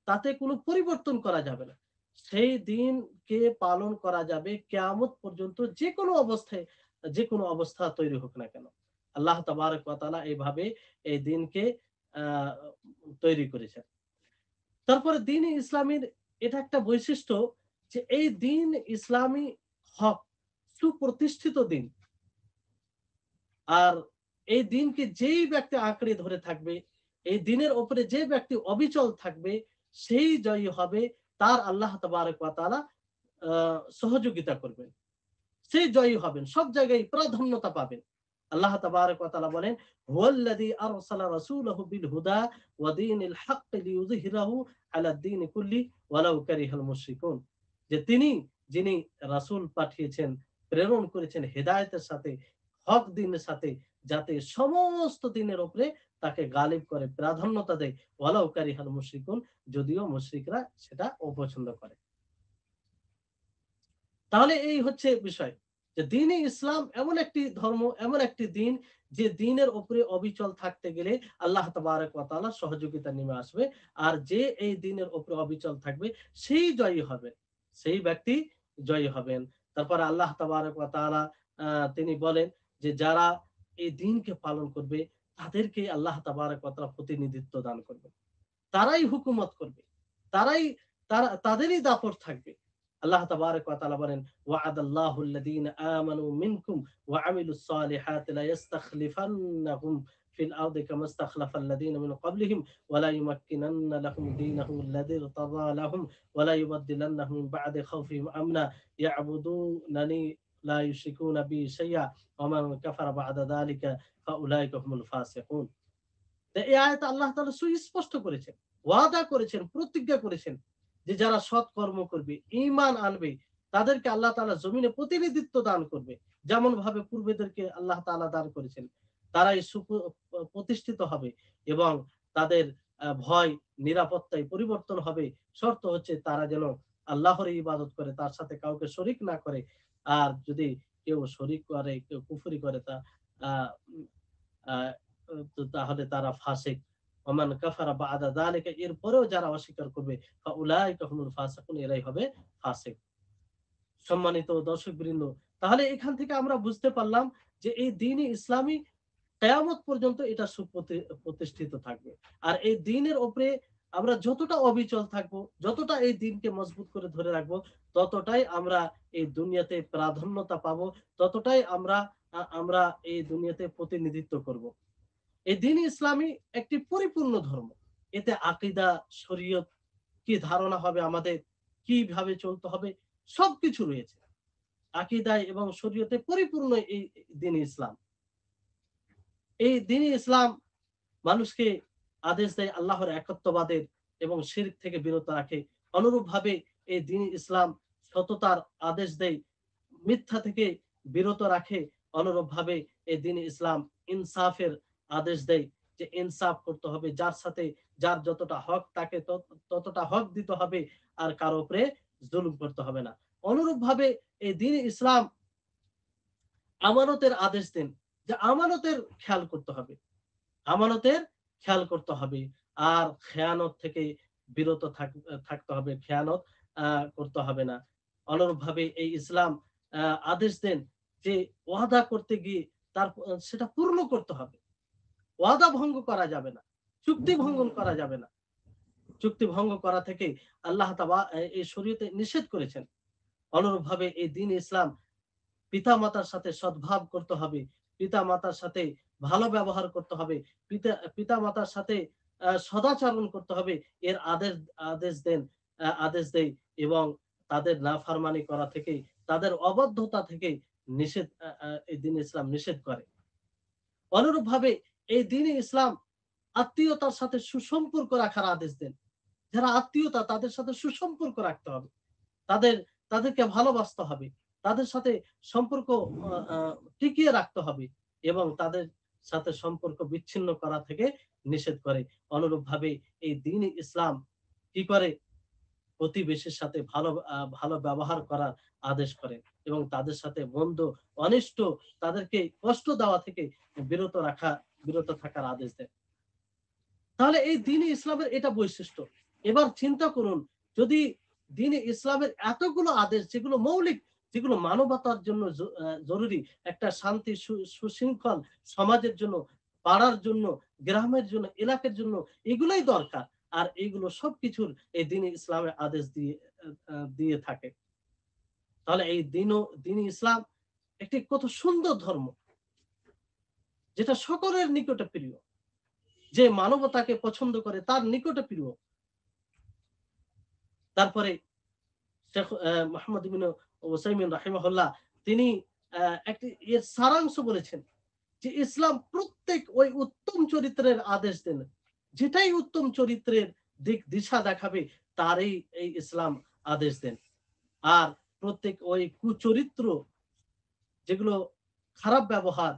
S1: তাতে কোনো পরিবর্তন করা যাবে না। সেই দিনকে পালন করা যাবে কিয়ামত পর্যন্ত, যে কোনো অবস্থা তৈরি হোক না কেন। আল্লাহ তাবারক ওয়া তাআলা এইভাবে এই দিনকে আ তৈরি করেছেন। তারপরে দ্বীন ইসলামের এটা একটা বৈশিষ্ট্য যে এই দিন ইসলামী হক, সুপ্রতিষ্ঠিত দিন। আর এই দিনকে যেই ব্যক্তি আঁকড়ে ধরে থাকবে, এই দিনের উপরে যে ব্যক্তি অবিচল থাকবে, সেই জয়ী হবে। তার আল্লাহ তাবারক ওয়া তাআলা সহযোগিতা করবেন, সেই জয়ী হবেন, সব জায়গায় প্রাধান্যতা পাবেন। আল্লাহ তাবারক ওয়া তাআলা বলেন, হুয়াল্লাযী আরসালা রাসূলাহু বিল হুদা ওয়া দীনিল হক লিইয়ুযহিরাহু আলা দ্বীনি কুল্লি ওয়ালাউ কারিহাল মুশরিকুন। যে তিনি, যিনি রাসূল পাঠিয়েছেন, প্রেরণ করেছেন হেদায়েতের সাথে, হক দ্বীনের সাথে, যাতে সমস্ত দিনের উপরে তাকে গালিব করে, প্রাধান্যতা দেয়, ওয়ালাউ কারিহাল মুশরিকুন, যদিও মুশরিকরা সেটা অপছন্দ করে। তাহলে এই হচ্ছে বিষয়, যে দ্বীন ইসলাম এমন একটি ধর্ম, এমন একটি দিন, যে দিনের উপরে অবিচল থাকতে গেলে আল্লাহ তাবারক ওয়া তাআলার সহযোগিতা নেমে আসবে। আর যে এই দিনের উপরে অবিচল থাকবে, সেই জয়ী হবে, সেই ব্যক্তি জয়ী হবেন। তারপরে আল্লাহ তাবারক ওয়া তাআলা তিনি বলেন যে যারা এই দিনকে পালন করবে, তাদেরকে আল্লাহ তাবারক ওয়া তাআলা প্রতিনিধিত্ব দান করবে, তারাই হুকুমত করবে, তারাই তাদেরই দাপট থাকবে। আল্লাহ তাবারক ওয়া তাআলা বলেন, ওয়া'আদাল্লাহু আল্লাযীনা আমানু মিনকুম ওয়া আমিলুস সালিহাতি লা ইস্তাখলিফান্নাহুম ফিল আরদি কামা ইস্তাখলাফাল লাযীনা মিন ক্বাবলিহিম ওয়া লা ইউমাক্কিনান্না লাহুম দীনাহুম আল্লাযী ইরতাদা লাহুম ওয়া লা ইউবাদদিলান্নাহুম মিন বা'দি খাওফিহিম আমনা ইয়া'বুদুনানি লা ইউশরিকুনা বি শাইআ ওয়া মান কাফারা বা'দা যালিকা ফাউলাইকা হুমুল ফাসিকুন। এই আয়াতে আল্লাহ তাআলা সুস্পষ্ট করেছেন, ওয়াদা করেছেন, প্রতিজ্ঞা করেছেন যে যারা সৎ কর্ম করবে, ঈমান আনবে, তাদেরকে আল্লাহ তাআলা জমিনে প্রতিনিধিত্ব দান করবে, যেমন ভাবে পূর্বেদেরকে আল্লাহ তাআলা দান করেছেন। তারাই প্রতিষ্ঠিত হবে এবং তাদের ভয়, নিরাপত্তায় পরিবর্তন হবে। শর্ত হচ্ছে তারা যেন আল্লাহর ইবাদত করে, তার সাথে কাউকে শরীক না করে। আর যদি কেউ শরীক করে, কেউ কুফরি করে, তা আহ আহ তো তাহলে তারা ফাসিক। ওমান কাফারা বা'দা যালিকা, এরপরেও যারা অস্বীকার করবে, ফাউলাইকা হুমুল ফাসিকুন, এরাই হবে ফাসিক। সম্মানিত দর্শকবৃন্দ, তাহলে এখান থেকে আমরা বুঝতে পারলাম যে এই দ্বীন ইসলামী কিয়ামত পর্যন্ত এটা প্রতিষ্ঠিত থাকবে। আর এই দ্বীনের উপরে আমরা যতটা অবিচল থাকবো, যতটা এই দ্বীনকে মজবুত করে ধরে রাখবো, ততটাই আমরা এই দুনিয়াতে প্রাধান্যতা পাবো, ততটাই আমরা এই দুনিয়াতে প্রতিনিধিত্ব করব। এই দ্বীন ইসলামী একটি পরিপূর্ণ ধর্ম। এতে আকীদা, শরীয়ত, কি ধারণা হবে আমাদের, কিভাবে চলতে হবে, সবকিছু রয়েছে। আকীদায় এবং শরীয়তে পরিপূর্ণ এই দ্বীন ইসলাম। এই দ্বীন ইসলাম মানুষকে আদেশ দেয় আল্লাহর একত্ববাদের এবং শিরক থেকে বিরত রাখে। অনুরূপভাবে এই দ্বীন ইসলাম সততার আদেশ দেয়, মিথ্যা থেকে বিরত রাখে। অনুরূপভাবে এই দ্বীন ইসলাম ইনসাফের আদেশ দেয়, যে ইনসাফ করতে হবে, যার সাথে যার যতটা হক তাকে ততটা হক দিতে হবে, আর কারো উপরে জুলুম করতে হবে না। অনুরূপভাবে এই দ্বীন ইসলাম আমানতের আদেশ দেন, যে আমানতের খেয়াল করতে হবে, আমানতের খেয়াল করতে হবে, আর খেয়ানত থেকে বিরত থাকতে হবে, খেয়ানত করতে হবে না। অনুরূপভাবে এই ইসলাম আদেশ দেন যে ওয়াদা করতে গিয়ে তার সেটা পূর্ণ করতে হবে, ওয়াদা ভঙ্গ করা যাবে না, চুক্তি ভঙ্গন করা যাবে না। চুক্তি ভঙ্গ করা থেকে আল্লাহ তাআলা এই শরীয়তে নিষেধ করেছেন। অনুরূপভাবে এই দ্বীন ইসলাম পিতা মাতার সাথে সদ্ভাব করতে হবে, পিতা মাতার সাথে ভালো ব্যবহার করতে হবে, পিতা মাতার সাথে সদাচরণ করতে হবে, এর আদেশ দেন, আদেশ দেয়, এবং তাদের নাফরমানি করা থেকে, তাদের অবাধ্যতা থেকে নিষেধ, এই দ্বীন ইসলাম নিষেধ করে। অনুরূপভাবে এই দ্বীন ইসলাম আত্মীয়তার সাথে সুসম্পর্ক রাখার আদেশ দেন। যারা আত্মীয়তা, তাদের সাথে সুসম্পর্ক রাখতে হবে, তাদের তাদেরকে ভালোবাসতে হবে, তাদের সাথে সম্পর্ক টিকিয়ে রাখতে হবে, এবং তাদের সাথে সম্পর্ক বিচ্ছিন্ন করা থেকে নিষেধ করে। অনুরূপভাবে এই দ্বীন ইসলাম কি করে, প্রতিবেশীর সাথে ভালো ব্যবহার করার আদেশ করে, এবং তাদের সাথে মন্দ, অনিষ্ট, তাদেরকে কষ্ট দেওয়া থেকে বিরত থাকার আদেশ দেয়। তাহলে এই দ্বীন ইসলামের এটা বৈশিষ্ট্য। এবার চিন্তা করুন, যদি দ্বীন ইসলামের এতগুলো আদেশ, যেগুলো মৌলিক, যেগুলো মানবতার জন্য জরুরি, একটা শান্তি সুশৃঙ্খল সমাজের জন্য, পাড়ার জন্য, গ্রামের জন্য, এলাকার জন্য, এগুলোই দরকার। আর এইগুলো সবকিছুর এই দ্বীন-ই ইসলামের আদেশ দিয়ে থাকে। তাহলে এই দ্বীন-ই ইসলাম একটি কত সুন্দর ধর্ম, যেটা সকলের নিকটে প্রিয়, যে মানবতাকে পছন্দ করে তার নিকটে প্রিয়। তারপরে শেখ মুহাম্মদ ইবনে উসাইমিন রাহিমাহুল্লাহ তিনি একটি এর সারাংশ বলেছেন যে ইসলাম প্রত্যেক ওই উত্তম চরিত্রের আদেশ দেন, যেটাই উত্তম চরিত্রের দিক দিশা দেখাবে তারই এই ইসলাম আদেশ দেন। আর প্রত্যেক ওই কুচরিত্র, যেগুলো খারাপ ব্যবহার,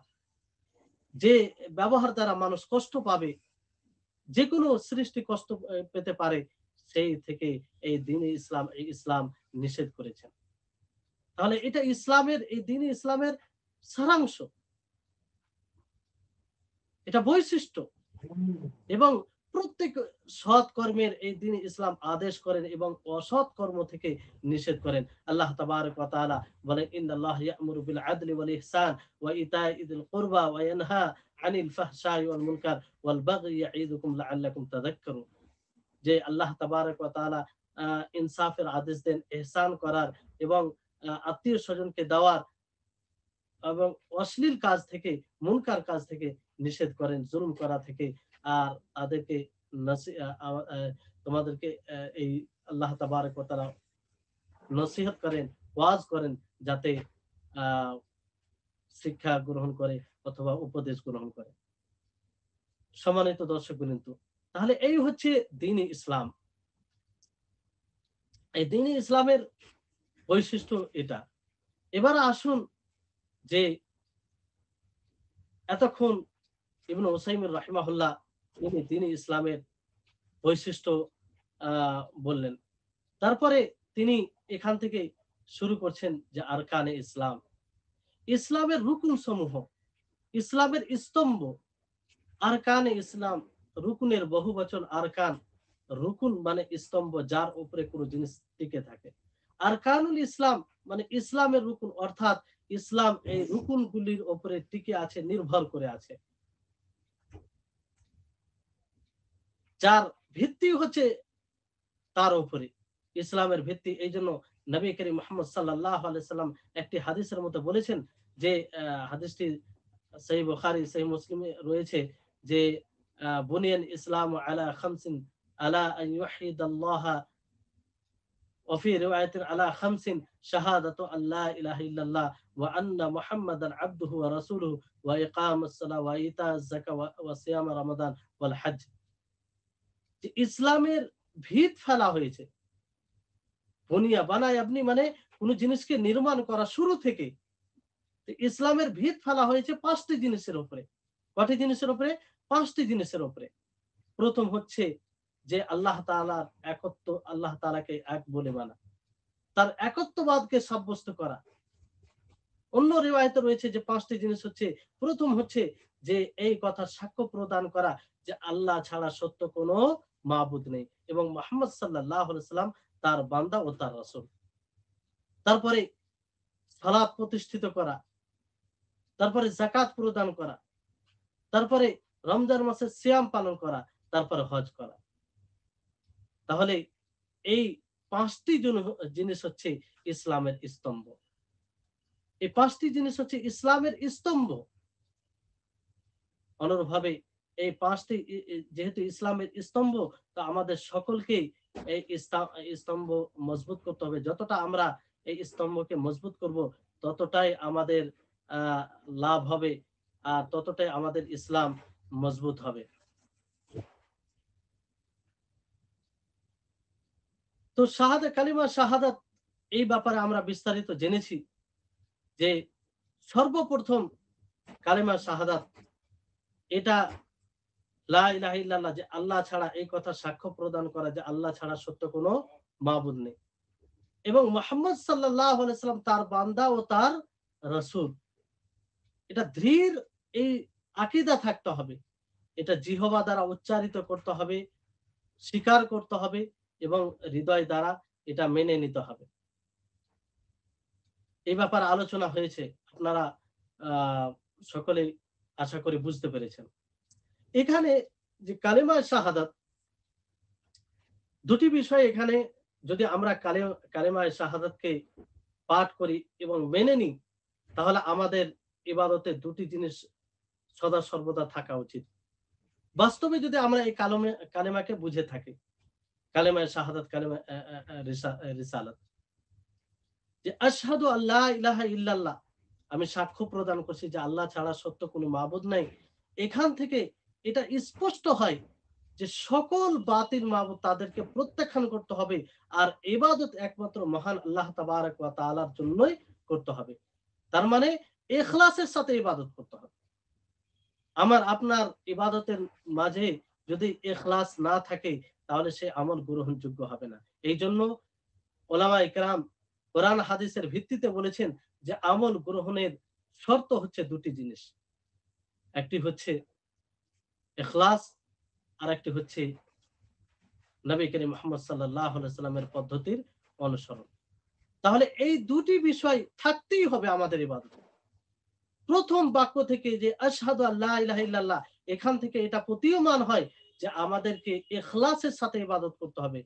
S1: যে ব্যবহার দ্বারা মানুষ কষ্ট পাবে, যে কোনো সৃষ্টি কষ্ট পেতে পারে, সেই থেকে এই ইসলাম নিষেধ করেছেন। তাহলে এটা ইসলামের, এই দ্বীন ইসলামের সারাংশ, এটা বৈশিষ্ট্য। এবং প্রত্যেক সৎ কর্মের এই দ্বীন ইসলাম আদেশ করেন এবং অসৎ কর্ম থেকে নিষেধ করেন। আল্লাহ তাবারক ওয়া তাআলা বলেন, ইন্নাল্লাহা ইয়া'মুরু বিল আদলি ওয়াল ইহসান ওয়া ইতাই যিল কুরবা ওয়া ইয়ানহা আনিল ফাহশাই ওয়াল মুনকার ওয়াল বাগই ইয়াঈদুকুম লাআল্লাকুম তাযাক্কারুন। যে আল্লাহ তাবারক ওয়া তাআলা ইনসাফের আদেশ দেন, ইহসান করার এবং আত্মীয় স্বজনকে দেওয়ার এবং অশ্লীল কাজ থেকে, মুনকার কাজ থেকে নিষেধ করেন, জুলুম করা থেকে। আর তাদেরকে তোমাদেরকে এই আল্লাহ তাবারক ওয়া তাআলা নসিহত করেন, ওয়াজ করেন, যাতে শিক্ষা গ্রহণ করে অথবা উপদেশ গ্রহণ করে। সম্মানিত দর্শকবৃন্দ, তাহলে এই হচ্ছে দ্বীন-ই ইসলাম। এই দ্বীন-ই ইসলামের বৈশিষ্ট্য এটা। এবার আসুন যে এতক্ষণ ইবনে উসাইমিন রাহিমাহুল্লাহ তিনি দ্বীন-ই ইসলামের বৈশিষ্ট্য বললেন। তারপরে তিনি এখান থেকে শুরু করছেন যে আরকানে ইসলাম, ইসলামের রুকুন সমূহ, ইসলামের স্তম্ভ। আরকানে ইসলাম, রুকুনের বহুবচন আরকান। রুকুন মানে স্তম্ভ, যার উপরে কোনো জিনিস টিকে থাকে। আরকানুল ইসলাম মানে ইসলামের রুকুন, অর্থাৎ ইসলাম এই রুকুনগুলির উপরে টিকে আছে, নির্ভর করে আছে, যার ভিত্তি হচ্ছে তার উপরে। ইসলামের ভিত্তি, এই জন্য নবী করিম মুহাম্মদ সাল্লাল্লাহু আলাইহি সাল্লাম একটি হাদিসের মধ্যে বলেছেন, যে হাদিসটি সহিহ বুখারী সহিহ মুসলিমে রয়েছে, যে বুনিয়াল ইসলামু আলা খামসিন, আলা আন ইউহিদাল্লাহা ওয়া ফি রিওয়ায়াতিন আলা খামসিন, শাহাদাতু আল্লা ইলাহা ইল্লাল্লাহ ওয়া আন্না মুহাম্মাদান আবদুহু ওয়া রাসূলুহু ওয়া ইকামাস সালাহ ওয়া ইতাজ যাকাত ওয়া সিয়াম রমাদান ওয়াল হজ। যে ইসলামের ভিত ফেলা হয়েছে, বুনিয়া বানায় আপনি মানে কোন জিনিসকে নির্মাণ করা শুরু থেকে। ইসলামের ভিত ফেলা হয়েছে 5টি জিনিসের উপরে। কয়টি জিনিসের উপরে? 5টি জিনিসের উপরে। প্রথম হচ্ছে যে আল্লাহ তাআলার একত্ব, আল্লাহ তাআলাকে এক বলে মানা, তার একত্ববাদকে সাব্যস্ত করা। অন্য রিওয়ায়েতে রয়েছে যে 5টি জিনিস হচ্ছে, প্রথম হচ্ছে যে এই কথা সাক্ষ্য প্রদান করা যে আল্লাহ ছাড়া সত্য কোনো মাবুদ নেই এবং মুহাম্মদ সাল্লাল্লাহু আলাইহি সাল্লাম তার বান্দা ও তার রাসূল। তারপরে সালাত প্রতিষ্ঠিত করা, তারপরে যাকাত প্রদান করা, তারপরে রমজান মাসে সিয়াম পালন করা, তারপরে হজ করা। তাহলে এই 5টি জিনিস হচ্ছে ইসলামের স্তম্ভ। এই 5টি জিনিস হচ্ছে ইসলামের স্তম্ভ। অনুরূপভাবে এই 5টি যেহেতু ইসলামের স্তম্ভ, তো আমাদের সকলকেই এই স্তম্ভ মজবুত করতে হবে। যতটা আমরা এই স্তম্ভকে মজবুত করব, ততটাই আমাদের লাভ হবে, আর ততটাই আমাদের ইসলাম মজবুত হবে। তো কালিমা শাহাদাত, এই ব্যাপারে আমরা বিস্তারিত জেনেছি যে সর্বপ্রথম কালিমা শাহাদাত, এটা লা ইলাহা ইল্লাল্লাহ, যে আল্লাহ ছাড়া, এই কথা সাক্ষ্য প্রদান করা যে আল্লাহ ছাড়া সত্য কোনো মাবুদ নেই এবং মুহাম্মদ সাল্লাল্লাহু আলাইহি সাল্লাম তার বান্দা ও তার রাসূল। এটা দৃঢ় এই আকীদা থাকতে হবে, এটা জিহবা দ্বারা উচ্চারিত করতে হবে, স্বীকার করতে হবে এবং হৃদয় দ্বারা এটা মেনে নিতে হবে। এই ব্যাপারে আলোচনা হয়েছে, আপনারা সকলেই আশা করি বুঝতে পেরেছেন। এখানে যে কালেমা শাহাদাত, দুটি বিষয় এখানে যদি আমরা কালেমায়ে শাহাদাতকে পাঠ করি এবং মেনে নিই, তাহলে আমাদের ইবাদতে দুটি জিনিস সদা সর্বদা থাকা উচিত। বাস্তবে যদি আমরা এই কালেমাকে বুঝে থাকি, কালেমায়ে শাহাদাত, কালেমা রিসালাত, যে আশহাদু আল্লা ইলাহা ইল্লাল্লাহ, আমি সাক্ষ্য প্রদান করছি যে আল্লাহ ছাড়া সত্য কোনো মাবুদ নাই। এখান থেকে এটা স্পষ্ট হয় যে সকল বাতিল মাবুদ তাদেরকে প্রত্যাখ্যান করতে হবে, আর ইবাদত একমাত্র মহান আল্লাহ তাবারক ওয়া তাআলার জন্যই করতে হবে। তার মানে ইখলাসের সাথে ইবাদত করতে হবে। আমার আপনার ইবাদতের মাঝে যদি ইখলাস না থাকে, তাহলে সে আমল গ্রহণযোগ্য হবে না। এই জন্য ওলামায়ে কেরাম কোরআন হাদিসের ভিত্তিতে বলেছেন যে আমল গ্রহণের শর্ত হচ্ছে দুটি জিনিস, একটি হচ্ছে ইখলাস, আর একটি হচ্ছে নবী করিম মুহাম্মদ সাল্লাল্লাহু আলাইহি সাল্লামের পদ্ধতির অনুসরণ। তাহলে এই দুটি বিষয় থাকতেই হবে আমাদের ইবাদতে। প্রথম বাক্য থেকে যে আশহাদু আল্লা ইলাহা ইল্লাল্লাহ, এখান থেকে এটা প্রতীয়মান হয় যে আমাদেরকে ইখলাসের সাথে ইবাদত করতে হবে,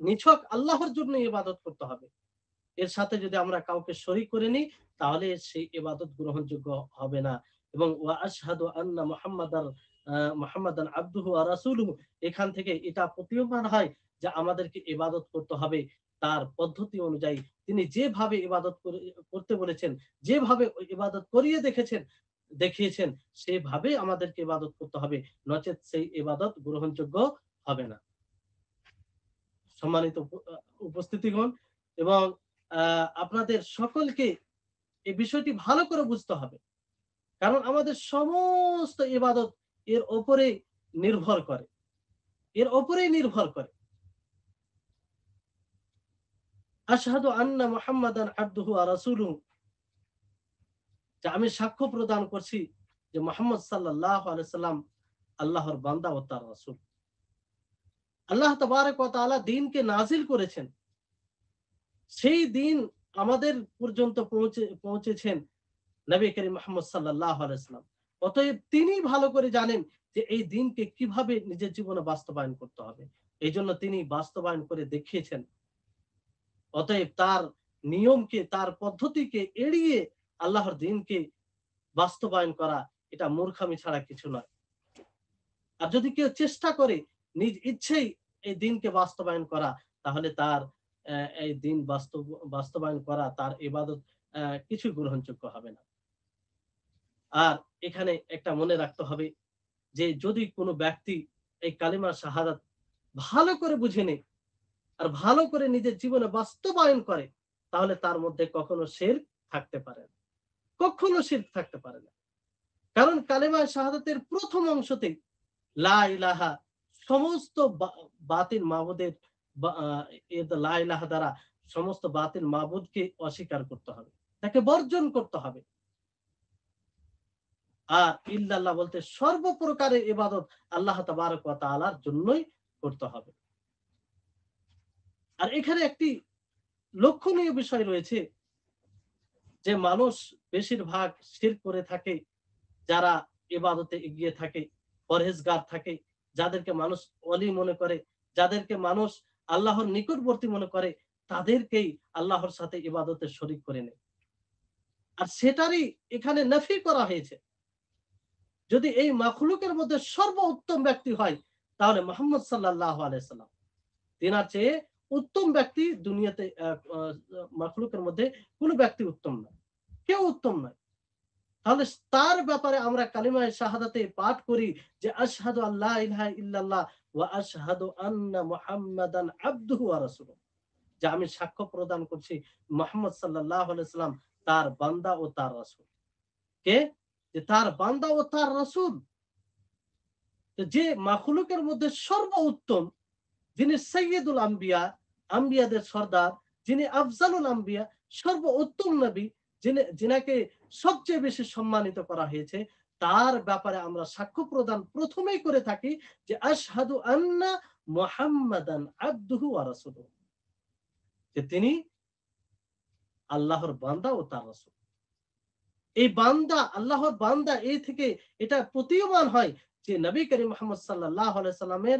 S1: নিছক আল্লাহর জন্য ইবাদত করতে হবে। এর সাথে যদি আমরা কাউকে শরীক করে নিই, তাহলে সেই ইবাদত গ্রহণযোগ্য হবে না। এবং ওয়া আশহাদু আন্না মুহাম্মাদান আবদুহু ওয়া রাসূলুহু, এখান থেকে এটা প্রতীয়মান হয় যে আমাদেরকে ইবাদত করতে হবে তার পদ্ধতি অনুযায়ী। তিনি যেভাবে ইবাদত করতে বলেছেন, যেভাবে ইবাদত করিয়ে দেখিয়েছেন, সেভাবে আমাদেরকে ইবাদত করতে হবে, নচেত সেই ইবাদত গ্রহণযোগ্য হবে না। সম্মানিত উপস্থিতিগণ, এবং আপনাদের সকলকে এই বিষয়টি ভালো করে বুঝতে হবে, কারণ আমাদের সমস্ত ইবাদত এর উপরে নির্ভর করে, এর উপরেই নির্ভর করে। আশহাদু আন্না মুহাম্মাদান আবদুহু ওয়া রাসূলুহু, যে আমি সাক্ষ্য প্রদান করছি যে মুহাম্মদ সাল্লাল্লাহু আলাইহি সাল্লাম আল্লাহর বান্দা ও তার রাসূল। আল্লাহ তাবারক ওয়া তাআলা দ্বীনকে নাজিল করেছেন, সেই দ্বীন আমাদের পর্যন্ত পৌঁছেছেন নবী করিম মুহাম্মদ সাল্লাল্লাহু আলাইহি সাল্লাম। অতএব তিনি ভালো করে জানেন যে এই দ্বীনকে কিভাবে নিজের জীবনে বাস্তবায়ন করতে হবে। এইজন্য তিনি বাস্তবায়ন করে দেখিয়েছেন। অতএব তার নিয়মকে, তার পদ্ধতিকে এড়িয়ে আল্লাহর দ্বীনকে বাস্তবায়ন করা, এটা মূর্খামি ছাড়া কিছু নয়। আর যদি কেউ চেষ্টা করে নিজ ইচ্ছেই এই দ্বীনকে বাস্তবায়ন করা, তাহলে তার এই দ্বীন বাস্তবায়ন করা, তার ইবাদত কিছু গ্রহণযোগ্য হবে না। আর এখানে একটা মনে রাখতে হবে যে যদি কোনো ব্যক্তি এই কালিমা শাহাদাত ভালো করে বুঝে নেয় আর ভালো করে নিজের জীবনে বাস্তবায়ন করে, তাহলে তার মধ্যে কখনো শিরক থাকতে পারে না, কখনো শিরক থাকতে পারে না। কারণ কালিমা শাহাদাতের প্রথম অংশতেই লা ইলাহা, সমস্ত বাতিল মাবুদের লা ইলাহা দ্বারা সমস্ত বাতিল মাবুদকে অস্বীকার করতে হবে, তাকে বর্জন করতে হবে। আর ইল্লাল্লাহ বলতে সর্বপ্রকারের ইবাদত আল্লাহ তাবারক ওয়া তাআলার জন্যই করতে হবে। আর এখানে একটি লক্ষণীয় বিষয় রয়েছে যে মানুষ বেশিরভাগ শিরক করে থাকে, যারা ইবাদতে এগিয়ে থাকে, পরহেজগার থাকে, যাদেরকে মানুষ ওলি মনে করে, যাদেরকে মানুষ আল্লাহর নিকটবর্তী মনে করে, তাদেরকেই আল্লাহর সাথে ইবাদতে শরীক করে নেয়। আর সেটারই এখানে নফি করা হয়েছে। যদি এই মাখলুকের মধ্যে সর্বোত্তম ব্যক্তি হয়, তাহলে মুহাম্মদ সাল্লাল্লাহু আলাইহি সাল্লাম, তিনার চেয়ে উত্তম ব্যক্তি দুনিয়াতে মাখলুকের মধ্যে কোনো ব্যক্তি উত্তম নয়, কেউ উত্তম নয়। তাহলে তার ব্যাপারে আমরা কালিমায়ে শাহাদাতে পাঠ করি যে আশহাদু আল্লা ইলাহা ইল্লাল্লাহ ওয়া আশহাদু আন্না মুহাম্মাদান আবদুহু ওয়া রাসূলুহু, যে আমি সাক্ষ্য প্রদান করছি মুহাম্মদ সাল্লাল্লাহু আলাইহি সাল্লাম তার বান্দা ও তার রাসূল। কে? যে তার বান্দা ও তার রাসূল। যে মাখলুকের মধ্যে সর্বোত্তম, যিনি সাইয়্যিদুল আম্বিয়া, আম্বিয়াদের সর্দার, যিনি আফজালুল আম্বিয়া, সর্বোত্তম নবী, যিনাকে সবচেয়ে বেশি সম্মানিত করা হয়েছে, তার ব্যাপারে আমরা সাক্ষ্য প্রদান প্রথমেই করে থাকি যে আশহাদু আন্না মুহাম্মাদান আবদুহু ওয়া রাসূলুহু, যে তিনি আল্লাহর বান্দা ও তার রাসূল। এই বান্দা, আল্লাহর বান্দা, এই থেকে এটা প্রতীয়মান হয় যে নবী করিম মুহাম্মদ সাল্লাল্লাহু আলাইহি সাল্লামের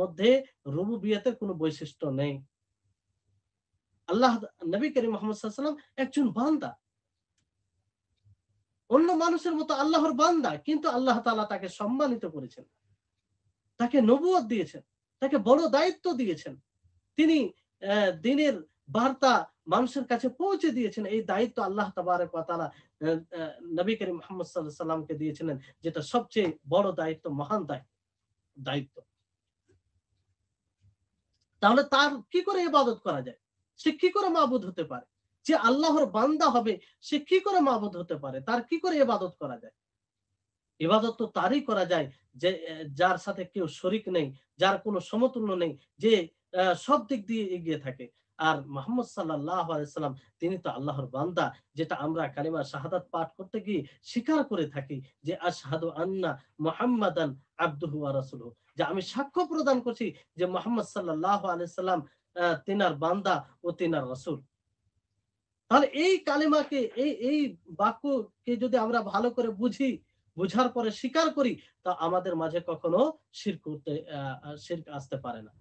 S1: মধ্যে রুবুবিয়তের কোনো বৈশিষ্ট্য নেই। আল্লাহ নবী করিম মুহাম্মদ সাল্লাল্লাহু আলাইহি সাল্লাম একজন বান্দা, অন্য মানুষের মতো আল্লাহর বান্দা, কিন্তু আল্লাহ তাআলা তাকে সম্মানিত করেছেন, তাকে নবুয়ত দিয়েছেন, তাকে বড় দায়িত্ব দিয়েছেন। তিনি দ্বীনের বার্তা মানুষের কাছে পৌঁছে দিয়েছেন। এই দায়িত্ব আল্লাহ তাবারক ওয়া তাআলা নবী করিম মুহাম্মদ সাল্লাল্লাহু আলাইহি সাল্লামকে দিয়েছিলেন, যেটা সবচেয়ে বড় দায়িত্ব, মহান দায়িত্ব। তাহলে তার কি করে ইবাদত করা যায়? সে কি করে মাবুদ হতে পারে? যে আল্লাহর বান্দা হবে, সে কি করে মাবুদ হতে পারে? তার কি করে ইবাদত করা যায়? ইবাদত তো তারই করা যায় যে যার সাথে কেউ শরিক নেই, যার কোনো সমতুল্য নেই, যে সব দিক দিয়ে এগিয়ে থাকে। আর মুহাম্মদ সাল্লাল্লাহু আলাইহি সাল্লাম তিনি তো আল্লাহর বান্দা, যেটা আমরা কালিমা শাহাদাত পাঠ করতে গিয়ে স্বীকার করে থাকি যে আশহাদু আন্না মুহাম্মাদান আবদুহু ওয়া রাসূলুহু, যে আমি সাক্ষ্য প্রদান করছি যে মুহাম্মদ সাল্লাল্লাহু আলাইহি সাল্লাম তিনার বান্দা ও তিনার রাসূল। তাহলে এই কালিমাকে, এই বাক্যকে যদি আমরা ভালো করে বুঝি, বুঝার পরে স্বীকার করি, তা আমাদের মাঝে কখনো শিরক আসতে পারে না।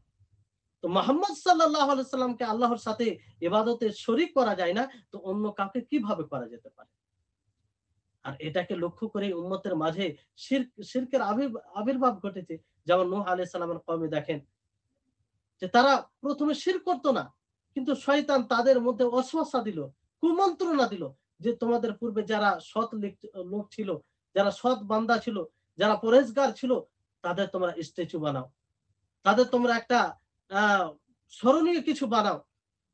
S1: তো মুহাম্মদ সাল্লাল্লাহু আলাইহি সাল্লামকে আল্লাহর সাথে ইবাদতে শরীক করা যায় না, তো অন্য কাউকে কিভাবে করা যেতে পারে? আর এটাকে লক্ষ্য করে উম্মতের মাঝে শিরকের আবির্ভাব ঘটেছে। যেমন নূহ আলাইহিস সালামের কওমে দেখেন যে তারা প্রথমে শিরক করত না, কিন্তু শয়তান তাদের মধ্যে ওয়াসওয়াসা দিল, কুমন্ত্রণা দিল যে তোমাদের পূর্বে যারা সৎ লোক ছিল, যারা সৎ বান্দা ছিল, যারা পরেজগার ছিল, তাদের তোমরা স্ট্যাচু বানাও, তাদের তোমরা একটা স্মরণীয় কিছু বানাও,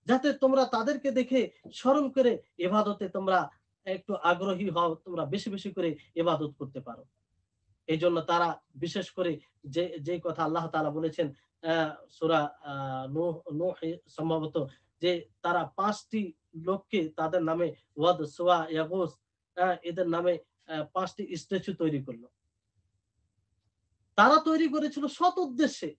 S1: যাতে তোমরা তাদেরকে দেখে স্মরণ করে ইবাদতে তোমরা একটু আগ্রহী হও, তোমরা বেশি বেশি করে ইবাদত করতে পারো। এই জন্য তারা বিশেষ করে যে কথা আল্লাহ তাআলা বলেছেন সূরা নূহ সম্ভবত, যে তারা ৫টি লোককে তাদের নামে ওয়াদ, সুওয়া, ইয়াগুস, এদের নামে ৫টি স্ট্যাচু তৈরি করলো। তারা তৈরি করেছিল সৎ উদ্দেশ্যে,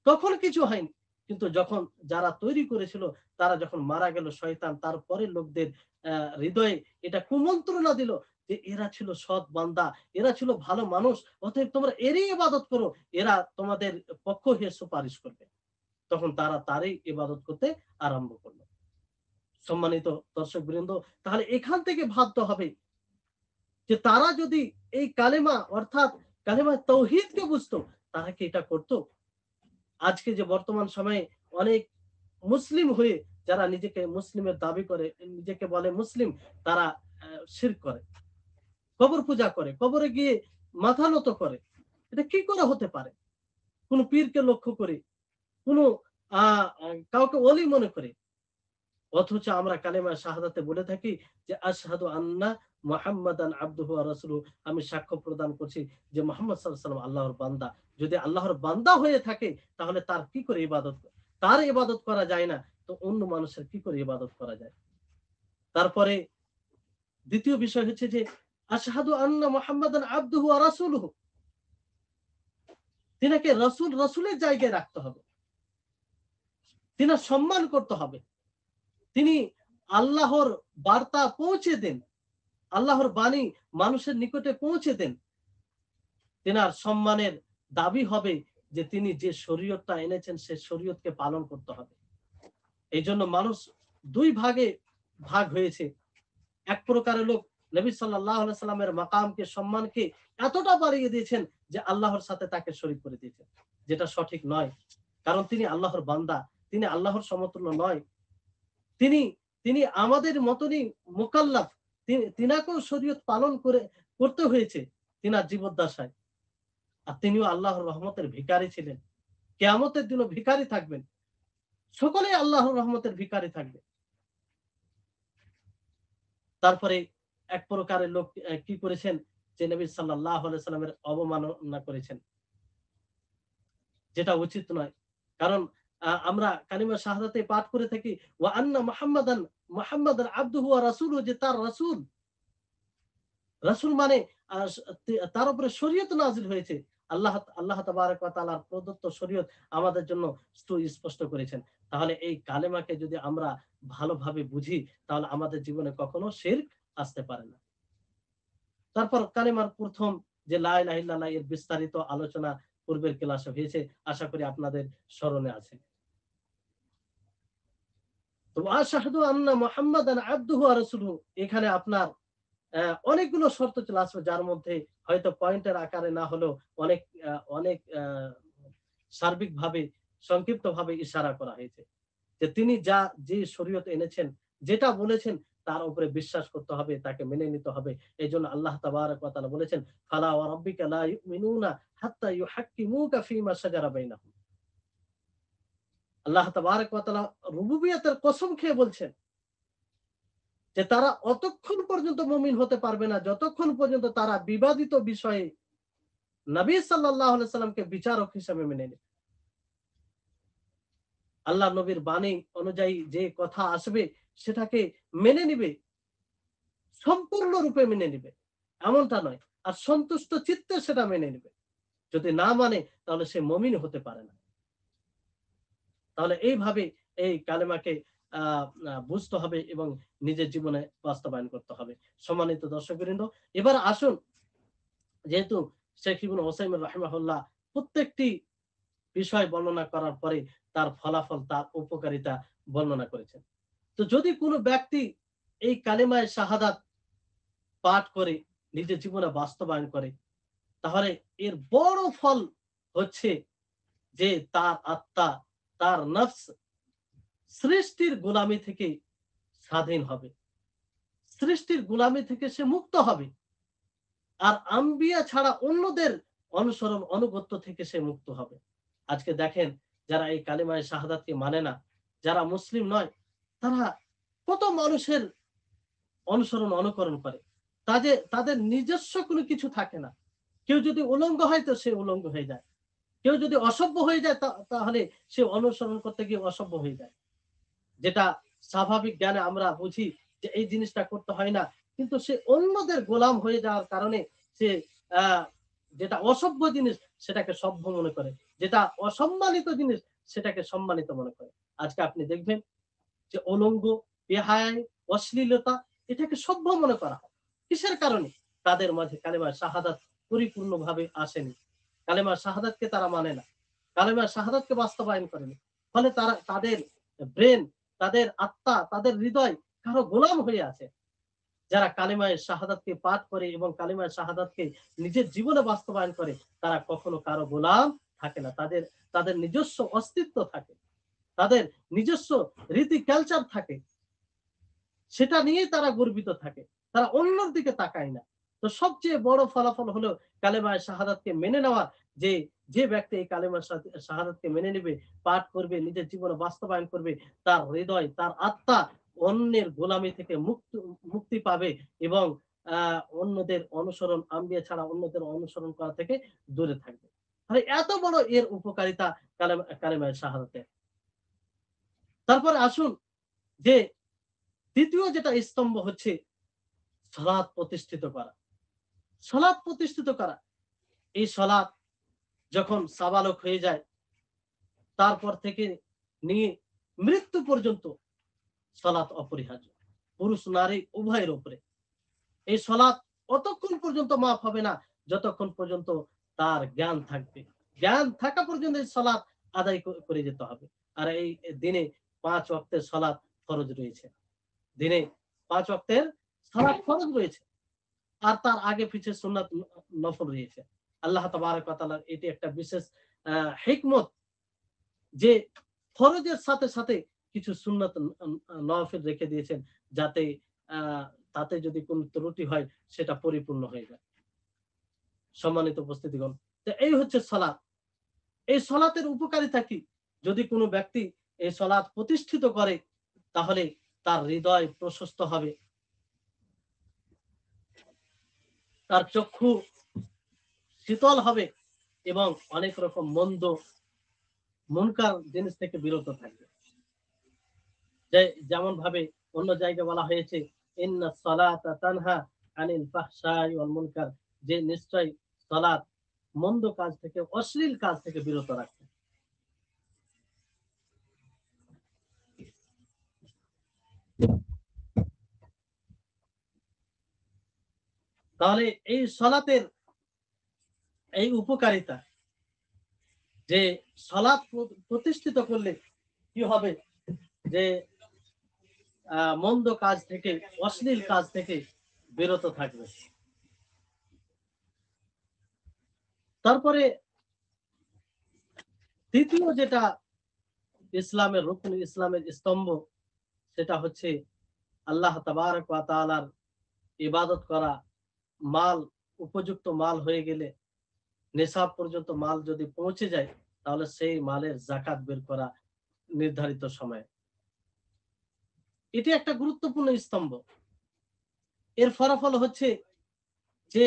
S1: তখন কিছু হয়নি। কিন্তু যখন যারা তৈরি করেছিল তারা যখন মারা গেল, শয়তান তারপরে লোকদের হৃদয়ে এটা কুমন্ত্রণা দিল যে এরা ছিল সৎ বান্দা, এরা ছিল ভালো মানুষ, অতএব তোমরা এরই ইবাদত করো, এরা তোমাদের পক্ষ হয়ে সুপারিশ করবে। তখন তারা তারই ইবাদত করতে আরম্ভ করলো। সম্মানিত দর্শকবৃন্দ, তাহলে এখান থেকে ভাবতে হবে যে তারা যদি এই কালেমা অর্থাৎ কালেমা তাওহীদকে বুঝতো, তারা কি এটা করতো? আজকে যে বর্তমান সময়ে অনেক মুসলিম হয়ে যারা নিজেকে মুসলিমের দাবি করে, নিজেকে বলে মুসলিম, তারা শিরক করে, কবর পূজা করে, কবরে গিয়ে মাথা নত করে। এটা কি করে হতে পারে? কোন পীরকে লক্ষ্য করে, কোন কাউকে ওলি মনে করে। অথচ আমরা কালেমা শাহাদাতে বলে থাকি যে আশহাদু আন্না মুহাম্মাদান আবদুহু ওয়া রাসূলুহু, আমি সাক্ষ্য প্রদান করছি যে মুহাম্মদ সাল্লাল্লাহু আলাইহি ওয়াসাল্লাম আল্লাহর বান্দা। যদি আল্লাহর বান্দা হয়ে থাকে, তাহলে তার কি করে তার ইবাদত করা যায় না, তো অন্য মানুষের কি করে ইবাদত করা যায়? তারপরে দ্বিতীয় বিষয় হচ্ছে যে আশহাদু আন্না মুহাম্মাদান আবদুহু ওয়া রাসূলুহু, তিনাকে রাসূলের জায়গায় রাখতে হবে, তিনার সম্মান করতে হবে। তিনি আল্লাহর বার্তা পৌঁছে দেন, আল্লাহর বাণী মানুষের নিকটে পৌঁছে দেন। তিনার সম্মানের দাবি হবে যে তিনি যে শরীয়তটা এনেছেন সে শরীয়তকে পালন করতে হবে। এই জন্য মানুষ দুই ভাগ হয়েছে। এক প্রকারের লোক নবী সাল্লাল্লাহু আলাইহি সাল্লামের মাকামকে, সম্মানকে এতটা বাড়িয়ে দিয়েছেন যে আল্লাহর সাথে তাকে শরীক করে দিয়েছেন, যেটা সঠিক নয়। কারণ তিনি আল্লাহর বান্দা, তিনি আল্লাহর সমতুল্য নয়। তিনি আমাদের মতনই মুকাল্লাফ, তিনাকেও শরীয়ত পালন করতে হয়েছে তিনার জীবদ্দশায়। আর তিনিও আল্লাহর রহমতের ভিখারী ছিলেন। কিয়ামতের দিনও ভিখারী থাকবেন। সকলেই আল্লাহর রহমতের ভিখারী থাকবে। তারপরে এক প্রকারের লোক কি করেছেন, যে নবী সাল্লাল্লাহু আলাইহি সাল্লামের অবমাননা করেছেন, যেটা উচিত নয়। কারণ আমরা কালিমা শাহাদাতে পাঠ করে থাকি ওয়া আন্না মুহাম্মাদান আবদুহু ওয়া রাসূলুহু, যে তার রাসূল। রাসূল মানে তার উপরে শরীয়ত নাযিল হয়েছে। আল্লাহ তাবারক ওয়া তাআলার প্রদত্ত শরীয়ত আমাদের জন্য স্পষ্ট করেছেন। তাহলে এই কালেমাকে যদি আমরা ভালোভাবে বুঝি, তাহলে আমাদের জীবনে কখনো শিরক আসতে পারে না। তারপর কালেমার প্রথম যে লা ইলাহা ইল্লাল্লাহ এর বিস্তারিত আলোচনা পূর্বের ক্লাসে হয়েছে, আশা করি আপনাদের স্মরণে আছে। তো আশহাদু আন্না মুহাম্মাদান আবদুহু ওয়া রাসূলুহু, এখানে আপনার অনেকগুলো শর্ত চলে আসবে, যার মধ্যে হয়তো পয়েন্টের আকারে না হলেও অনেক অনেক সার্বিকভাবে সংক্ষিপ্তভাবে ইশারা করা হয়েছে যে তিনি যে শরীয়ত এনেছেন, যেটা বলেছেন তার উপরে বিশ্বাস করতে হবে, তাকে মেনে নিতে হবে। এইজন্য আল্লাহ তাবারাক ওয়া তাআলা বলেছেন, ফালা ওয়া রাব্বিকা লা ইউমিনুনা হাত্তা ইউহাক্কিমুকা ফীমা শাজারা বাইনাহুম। আল্লাহ তাবারাক ওয়া তাআলা রুবুবিয়তের কসম খেয়ে বলছেন যে তারা অতক্ষণ পর্যন্ত মুমিন হতে পারবে না যতক্ষণ পর্যন্ত তারা বিবাদিত বিষয়ে নবী সাল্লাল্লাহু আলাইহি সাল্লামকে বিচারক হিসেবে মেনে নেবে। আল্লাহ নবীর বাণী অনুযায়ী যে কথা আসবে সেটাকে মেনে নিবে, সম্পূর্ণরূপে মেনে নিবে, এমনটা নয়। আর সন্তুষ্ট চিত্তে সেটা মেনে নিবে। যদি না মানে তাহলে সে মুমিন হতে পারে না। তাহলে এইভাবে এই কালেমাকে বুঝতে হবে এবং নিজের জীবনে বাস্তবায়ন করতে হবে। সম্মানিত দর্শকবৃন্দ, এবার আসুন, যেহেতু শেখ ইবনে উসাইমিন রাহিমাহুল্লাহ প্রত্যেকটি বিষয় বর্ণনা করার পরে তার ফলাফল, তার উপকারিতা বর্ণনা করেছেন। তো যদি কোনো ব্যক্তি এই কালেমায়ে শাহাদাত পাঠ করে নিজের জীবনে বাস্তবায়ন করে, তাহলে এর বড় ফল হচ্ছে যে তার আত্মা, তার নফস সৃষ্টির গোলামি থেকে স্বাধীন হবে, সৃষ্টির গোলামি থেকে সে মুক্ত হবে। আর আম্বিয়া ছাড়া অন্যদের অনুসরণ অনুগত্য থেকে সে মুক্ত হবে। আজকে দেখেন, যারা এই কালিমায়ে শাহাদাতকে মানে না, যারা মুসলিম নয়, তারা কত মানুষের অনুসরণ অনুকরণ করে। তাদের নিজস্ব কোনো কিছু থাকে না। কেউ যদি উলঙ্গ হয় তো সে উলঙ্গ হয়ে যায়, কেউ যদি অসভ্য হয়ে যায় তাহলে সে অনুসরণ করতে গিয়ে অসভ্য হয়ে যায়। যেটা স্বাভাবিক জ্ঞানে আমরা বুঝি যে এই জিনিসটা করতে হয় না, কিন্তু সে অন্যদের গোলাম হয়ে যাওয়ার কারণে সে আহ, যেটা অসভ্য জিনিস সেটাকে সভ্য মনে করে, যেটা অসম্মানিত জিনিস সেটাকে সম্মানিত মনে করে। আজকে আপনি দেখবেন যে অলঙ্গ, বেহায়, অশ্লীলতা এটাকে সভ্য মনে করা হয়। কিসের কারণে? তাদের মাঝে কালেমা শাহাদাত পরিপূর্ণভাবে আসেনি, কালেমা শাহাদাতকে তারা মানে না, কালেমা শাহাদাতকে বাস্তবায়ন করেনি। ফলে তাদের ব্রেন, তাদের আত্মা, তাদের হৃদয় কারো গোলাম হয়ে আছে। যারা কালেমায়ে শাহাদাতকে পাঠ করে এবং কালেমায়ে শাহাদাতকে নিজের জীবনে বাস্তবায়ন করে, তারা কখনো কারো গোলাম থাকে না। তাদের তাদের নিজস্ব অস্তিত্ব থাকে, তাদের নিজস্ব রীতি কালচার থাকে, সেটা নিয়েই তারা গর্বিত থাকে, তারা অন্যর দিকে তাকায় না। তো সবচেয়ে বড় ফলাফল হলো কালেমায়ে শাহাদাতকে মেনে নেওয়া। যে যে ব্যক্তি এই কালেমা শাহাদাতকে মেনে নেবে, পাঠ করবে, নিজের জীবনে বাস্তবায়ন করবে, তার হৃদয়, তার আত্মা অন্যের গোলামি থেকে মুক্তি পাবে এবং অন্যদের অনুসরণ, আম্বিয়া ছাড়া অন্যদের অনুসরণ করা থেকে দূরে থাকবে। তাহলে এত বড় এর উপকারিতা কালেমায়ে শাহাদাতের। তারপর আসুন, যে দ্বিতীয় যেটা স্তম্ভ হচ্ছে সালাত প্রতিষ্ঠিত করা। সালাত প্রতিষ্ঠিত করা, এই সালাত যখন সাবালক হয়ে যায়, তারপর থেকে নিয়ে মৃত্যু পর্যন্ত সালাত অপরিহার্য, পুরুষ নারী উভয়ের উপরে। এই সালাত অতক্ষণ পর্যন্ত মাফ হবে না যতক্ষণ পর্যন্ত তার জ্ঞান থাকবে। জ্ঞান থাকা পর্যন্ত এই সালাত আদায় করে যেতে হবে। আর এই দিনে 5 ওয়াক্তের সালাত ফরজ রয়েছে, দিনে 5 ওয়াক্তের সালাত ফরজ রয়েছে, আর তার আগে পিছে সুন্নাত নফল রয়েছে। আল্লাহ তাবারক ওয়া তাআলা এটি একটা বিশেষ হিকমত যে ফরজের সাথে সাথে কিছু সুন্নাত নফল রেখে দিয়েছেন, যাতে তাতে যদি কোন ত্রুটি হয় সেটা পরিপূর্ণ হয়ে যায়। সম্মানিত উপস্থিতিগণ, তো এই হচ্ছে সালাত। এই সালাতের উপকারিতা কি? যদি কোনো ব্যক্তি এই সালাত প্রতিষ্ঠিত করে, তাহলে তার হৃদয় প্রশস্ত হবে, তার চক্ষু শীতল হবে এবং অনেক রকম মন্দ মুনকার জিনিস থেকে বিরত থাকবে। যেমন ভাবে অন্য জায়গায় বলা হয়েছে, ইন্নাস সালাতা তানহা আনিল ফাহশাই ওয়াল মুনকার, যে নিশ্চয় সালাত মন্দ কাজ থেকে, অশ্লীল কাজ থেকে বিরত রাখে। তাহলে এই সালাতের এই উপকারিতা যে সালাত প্রতিষ্ঠিত করলে কি হবে, যে মন্দ কাজ থেকে, অশ্লীল কাজ থেকে বিরত থাকবে। তারপরে দ্বিতীয় যেটা ইসলামের রুকন, ইসলামের স্তম্ভ, সেটা হচ্ছে আল্লাহ তাবারক ওয়া তাআলার ইবাদত করা। মাল, উপযুক্ত মাল হয়ে গেলে, নেশাব পর্যন্ত মাল যদি পৌঁছে যায়, তাহলে সেই মালের যাকাত বের করা নির্ধারিত সময়ে। এটি একটা গুরুত্বপূর্ণ স্তম্ভ। এর ফলাফল হচ্ছে যে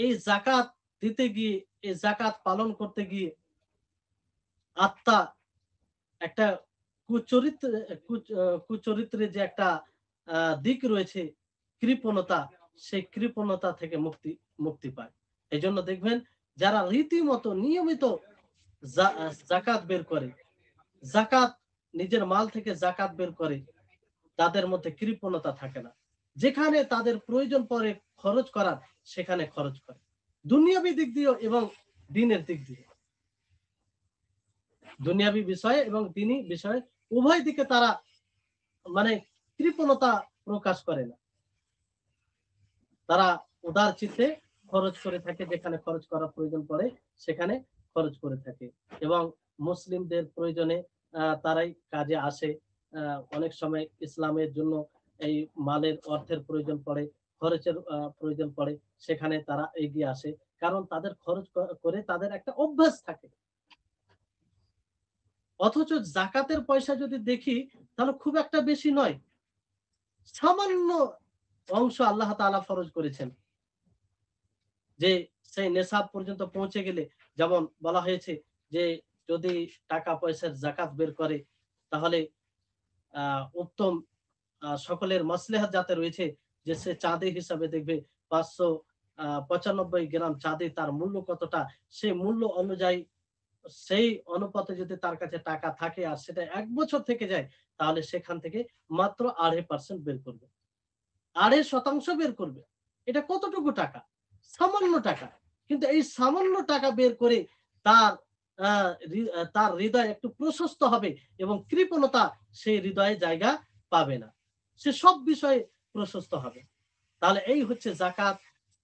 S1: এই যাকাত দিতে গিয়ে, এই যাকাত পালন করতে গিয়ে আত্মা একটা কুচরিত্রে যে একটা দিক রয়েছে, কৃপণতা, সেই কৃপণতা থেকে মুক্তি পায়। এই জন্য দেখবেন যারা রীতিমতো নিয়মিত যাকাত বের করে, যাকাত নিজের মাল থেকে যাকাত বের করে, তাদের মধ্যে কৃপণতা থাকে না। যেখানে তাদের প্রয়োজন পড়ে খরচ করার, সেখানে খরচ করে, দুনিয়াবী দিক দিয়ে এবং দিনের দিক দিয়ে। দুনিয়াবী বিষয়ে এবং দিনী বিষয়ে উভয় দিকে তারা মানে কৃপণতা প্রকাশ করে না। তারা উদার চিত্তে খরচ করে থাকে, যেখানে খরচ করার প্রয়োজন পড়ে সেখানে খরচ করে থাকে। এবং মুসলিমদের প্রয়োজনে তারাই কাজে আসে। অনেক সময় ইসলামের জন্য এই মালের, অর্থের প্রয়োজন পড়ে, খরচের প্রয়োজন পড়ে, সেখানে তারা এগিয়ে আসে, কারণ তাদের খরচ করে তাদের একটা অভ্যাস থাকে। অথচ যাকাতের পয়সা যদি দেখি, তাহলে খুব একটা বেশি নয়, সামান্য অংশ আল্লাহ তাআলা ফরজ করেছেন। যে সেই নেশাব পর্যন্ত পৌঁছে গেলে, যেমন বলা হয়েছে যে যদি টাকা পয়সার যাকাত বের করে, তাহলে উত্তম সকলের মাসলেহাত যাতে রয়েছে, যে সে চাঁদি হিসাবে দেখবে 595 গ্রাম চাঁদি, তার মূল্য কতটা, সেই মূল্য অনুযায়ী, সেই অনুপাতে যদি তার কাছে টাকা থাকে আর সেটা 1 বছর থেকে যায়, তাহলে সেখান থেকে মাত্র 2.5% বের করবে, 2.5% বের করবে। এটা কতটুকু টাকা? সামান্য টাকা। কিন্তু এই সামান্য টাকা বের করে তার তার হৃদয় একটু প্রশস্ত হবে এবং কৃপণতা সেই হৃদয়ে জায়গা পাবে না। সে সব বিষয়ে প্রশস্ত হবে। তাহলে এই হচ্ছে যাকাত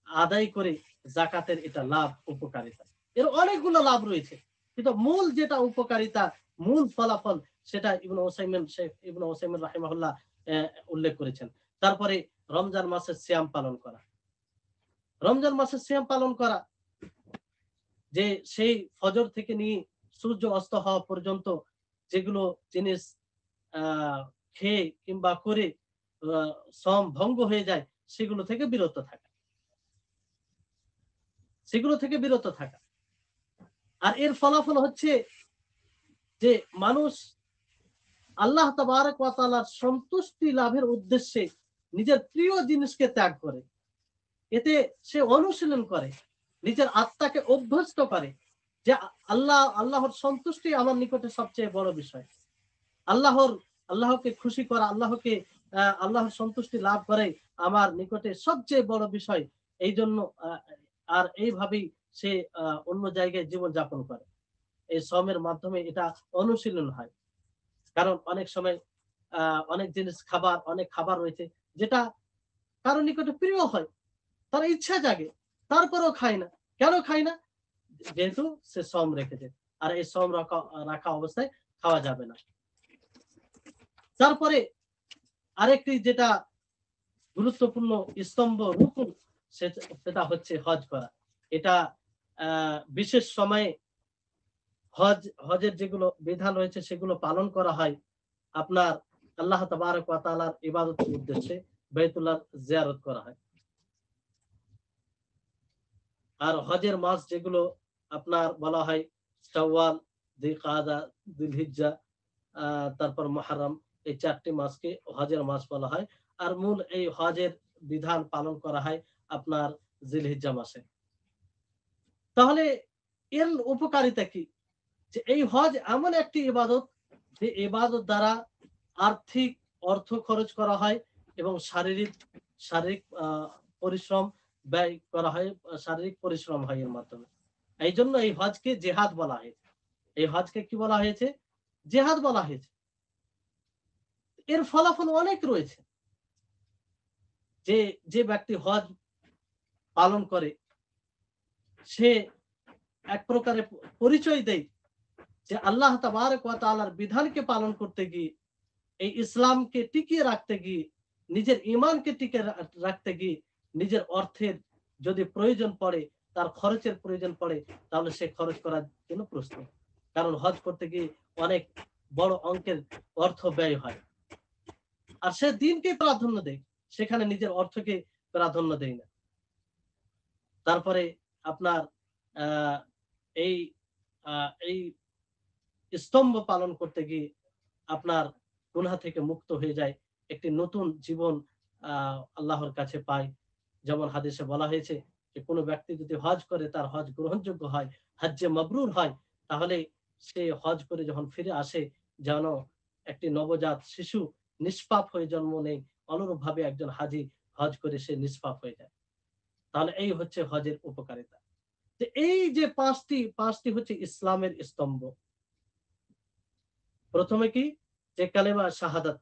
S1: আদায় করে যাকাতের এটা লাভ, উপকারিতা। এর অনেকগুলো লাভ রয়েছে। কিন্তু মূল যেটা উপকারিতা, মূল ফলাফল, সেটা শেখ ইবনে উসাইমিন রাহিমাহুল্লাহ উল্লেখ করেছেন। তারপরে রমজান মাসের সিয়াম পালন করা। রমজান মাসের সিয়াম পালন করা, যে সেই ফজর থেকে নিয়ে সূর্য অস্ত হওয়া পর্যন্ত যেগুলো জিনিস খেয়ে কিংবা করে সম ভঙ্গ হয়ে যায়, সেগুলো থেকে বিরত থাকা, সেগুলো থেকে বিরত থাকা। আর এর ফলাফল হচ্ছে যে মানুষ আল্লাহ তাবারক ওয়া তাআলার সন্তুষ্টি লাভের উদ্দেশ্যে নিজের প্রিয় জিনিসকে ত্যাগ করে। এতে সে অনুশীলন করে, নিজের আত্মাকে অভ্যস্ত করে যে আল্লাহর সন্তুষ্টি আমার নিকটে সবচেয়ে বড় বিষয়। আল্লাহকে খুশি করা, আল্লাহর সন্তুষ্টি লাভ করে আমার নিকটে সবচেয়ে বড় বিষয়। এই জন্য আর এইভাবেই সে অন্য জায়গায় জীবন যাপন করে। এই শ্রমের মাধ্যমে এটা অনুশীলন হয়। কারণ অনেক সময় অনেক জিনিস অনেক খাবার রয়েছে যেটা কারো নিকটে প্রিয় হয়, তার ইচ্ছা জাগে, তারপরেও খায় না। কেন খায় না? যেহেতু সে শ্রম রেখেছে, আর এই শ্রম রাখা অবস্থায় খাওয়া যাবে না। তারপরে আরেকটি যেটা গুরুত্বপূর্ণ স্তম্ভ, রুকুন, সেটা হচ্ছে হজ করা। এটা বিশেষ সময়ে হজের যেগুলো বিধান রয়েছে সেগুলো পালন করা হয় আপনার আল্লাহ তাবারক ওয়া তাআলার ইবাদতের উদ্দেশ্যে, বাইতুল্লাহ জিয়ারত করা হয়। আর হজের মাস যেগুলো আপনার বলা হয় শাওয়াল, যিলকাদা, যিলহিজ্জা, তারপর মুহররম, এই 4টি মাসকে হজের মাস বলা হয়। আর মূল এই হজের বিধান পালন করা হয় আপনার যিলহিজ্জা মাসে। তাহলে এর উপকারিতা কি? যে এই হজ এমন একটি ইবাদত, যে ইবাদত দ্বারা আর্থিক অর্থ খরচ করা হয় এবং শারীরিক পরিশ্রম ব্যয় করা হয়, শারীরিক পরিশ্রম হয় এর মাধ্যমে। এই জন্য এই হজকে জেহাদ বলা হয়েছে। এই হজকে কি বলা হয়েছে? জেহাদ বলা হয়েছে। এর ফলাফল অনেক রয়েছে। যে যে ব্যক্তি হজ পালন করে সে এক প্রকারে পরিচয় দেয় যে আল্লাহ তাবারক ওয়া তাআলার বিধানকে পালন করতে গিয়ে, এই ইসলামকে টিকিয়ে রাখতে গিয়ে, নিজের ঈমানকে টিকিয়ে রাখতে গিয়ে, নিজের অর্থের যদি প্রয়োজন পড়ে, তার খরচের প্রয়োজন পড়ে, তাহলে সে খরচ করার জন্য প্রস্তুত। কারণ হজ করতে গিয়ে অনেক বড় অঙ্কের অর্থ ব্যয় হয়। আর সে দিনকে প্রাধান্য দেয়, সেখানে নিজের অর্থকে প্রাধান্য দেয় না। তারপরে আপনার আহ এই এই স্তম্ভ পালন করতে গিয়ে আপনার গুনাহ থেকে মুক্ত হয়ে যায়, একটি নতুন জীবন আল্লাহর কাছে পায়। যেমন হাদিসে বলা হয়েছে যে কোনো ব্যক্তি যদি হজ করে, তার হজ গ্রহণযোগ্য হয়, হজ্জে মাবরুর হয়, তাহলে সে হজ করে যখন ফিরে আসে যেন একটি নবজাত শিশু নিষ্পাপ হয়ে জন্ম নেয়, অনুরূপভাবে একজন হাজি হজ করে সে নিষ্পাপ হয়ে যায়। তাহলে এই হচ্ছে হজের উপকারিতা। তো এই যে পাঁচটি হচ্ছে ইসলামের স্তম্ভ। প্রথমে কি? যে কালেমা শাহাদাত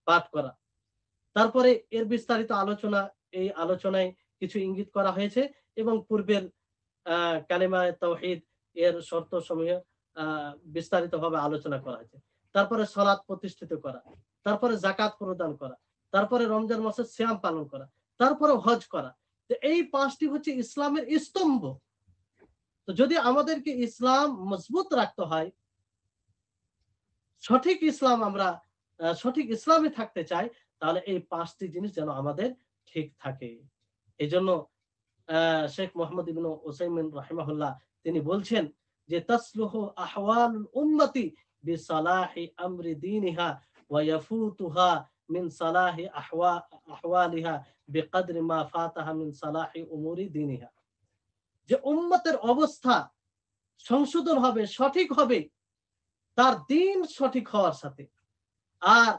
S1: পাঠ করা। তারপরে এর বিস্তারিত আলোচনা, এই আলোচনায় কিছু ইঙ্গিত করা হয়েছে এবং পূর্বের কালেমায়ে তাওহীদ এর শর্তসমূহ বিস্তারিতভাবে আলোচনা করা হয়েছে। তারপরে সালাত প্রতিষ্ঠিত করা, তারপরে যাকাত প্রদান করা, তারপরে রমজান মাসে সিয়াম পালন করা, তারপরে হজ করা। তো এই পাঁচটি হচ্ছে ইসলামের স্তম্ভ। তো যদি আমাদেরকে ইসলাম মজবুত রাখতে হয়, সঠিক ইসলাম আমরা সঠিক ইসলামে থাকতে চাই, তাহলে এই পাঁচটি জিনিস যেন আমাদের ঠিক থাকে। এই জন্য শেখ মোহাম্মদ ইবনে উসাইমিন রাহিমাহুল্লাহ তিনি বলছেন যে তাসলুহু আহওয়ালুল উম্মতি বিসালাহি আমরি দীনিহা ওয়া ইয়াফুতুহা মিন সালাহি আহওয়ালিহা বিকদরি মা ফাতাহা মিন সালাহি উমুরি দীনিহা। যে উম্মতের অবস্থা সংশোধন হবে, সঠিক হবে তার দিন সঠিক হওয়ার সাথে। আর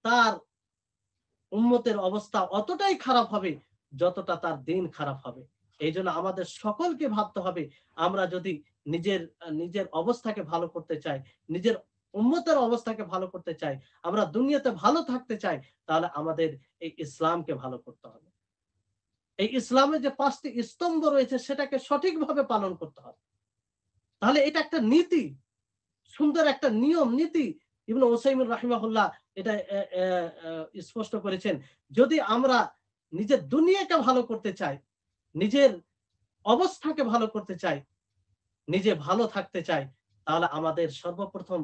S1: তার উম্মতের অবস্থা অতটাই খারাপ হবে যতটা তার দিন খারাপ হবে। এই জন্য আমাদের সকলকে ভাবতে হবে, আমরা যদি নিজের অবস্থাকে ভালো করতে চাই, নিজের উম্মতের অবস্থাকে ভালো করতে চাই, আমরা দুনিয়াতে ভালো থাকতে চাই, তাহলে আমাদের এই ইসলামকে ভালো করতে হবে। এই ইসলামের যে পাঁচটি স্তম্ভ রয়েছে সেটাকে সঠিকভাবে পালন করতে হবে। তাহলে এটা একটা নীতি, সুন্দর একটা নিয়ম নীতি। ইবনে উসাইমিন রাহিমাহুল্লাহ এটা স্পষ্ট করেছেন। যদি আমরা নিজের দুনিয়াকে ভালো করতে চাই, নিজের অবস্থাকে ভালো করতে চাই, নিজে ভালো থাকতে চাই, তাহলে আমাদের সর্বপ্রথম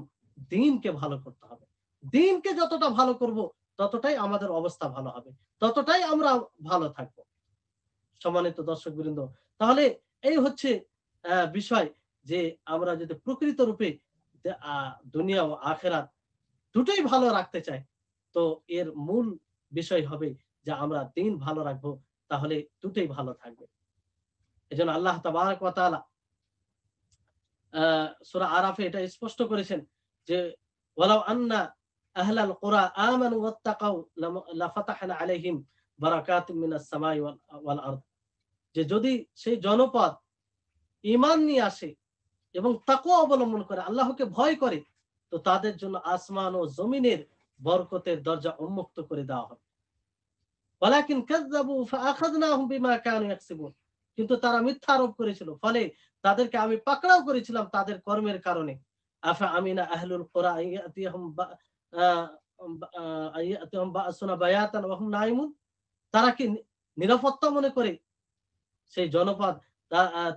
S1: দ্বীনকে ভালো করতে হবে। দ্বীনকে যতটা ভালো করব, ততটাই আমাদের অবস্থা ভালো হবে, ততটাই আমরা ভালো থাকব। সম্মানিত দর্শকবৃন্দ, তাহলে এই হচ্ছে বিষয় যে আমরা যদি প্রকৃত রূপে দুনিয়া ও আখিরাত দুটোই ভালো রাখতে চাই, তো এর মূল বিষয় হবে যে আমরা দিন ভালো রাখবো, তাহলে দুটোই ভালো থাকবে। এজন্য আল্লাহ তাবারক ওয়া তাআলা সূরা আরাফে এটা স্পষ্ট করেছেন যে ওয়ালাউ আন্না আহলাল কুরা আমানু ওয়াত্তাকাউ লাফাতাহনা আলাইহিম বারাকাতিম মিনাস সামাই ওয়াল আরদ। যে যদি সেই জনপদ ঈমান নিয়ে আসে এবং তাকওয়া অবলম্বন করে, আল্লাহকে ভয় করে, তো তাদের জন্য আসমান ও জমিনের বরকতের দরজা উন্মুক্ত করে দেওয়া হবে। ওয়ালাকিন কাযযাবু ফাআখাযনাহুম বিমা কানু ইয়াকসিবুন। কিন্তু তারা মিথ্যা আরোপ করেছিল, ফলে তাদেরকে আমি পাকড়াও করেছিলাম তাদের কর্মের কারণে। আফা আমিনা আহলুল কুরা আইয়াতিয়াহুম আইয়াতিয়াহুম বা'সুনা বায়াতান ওয়া হুম নাইমুন। তারা কি নিরাপত্তা মনে করে, সেই জনপদ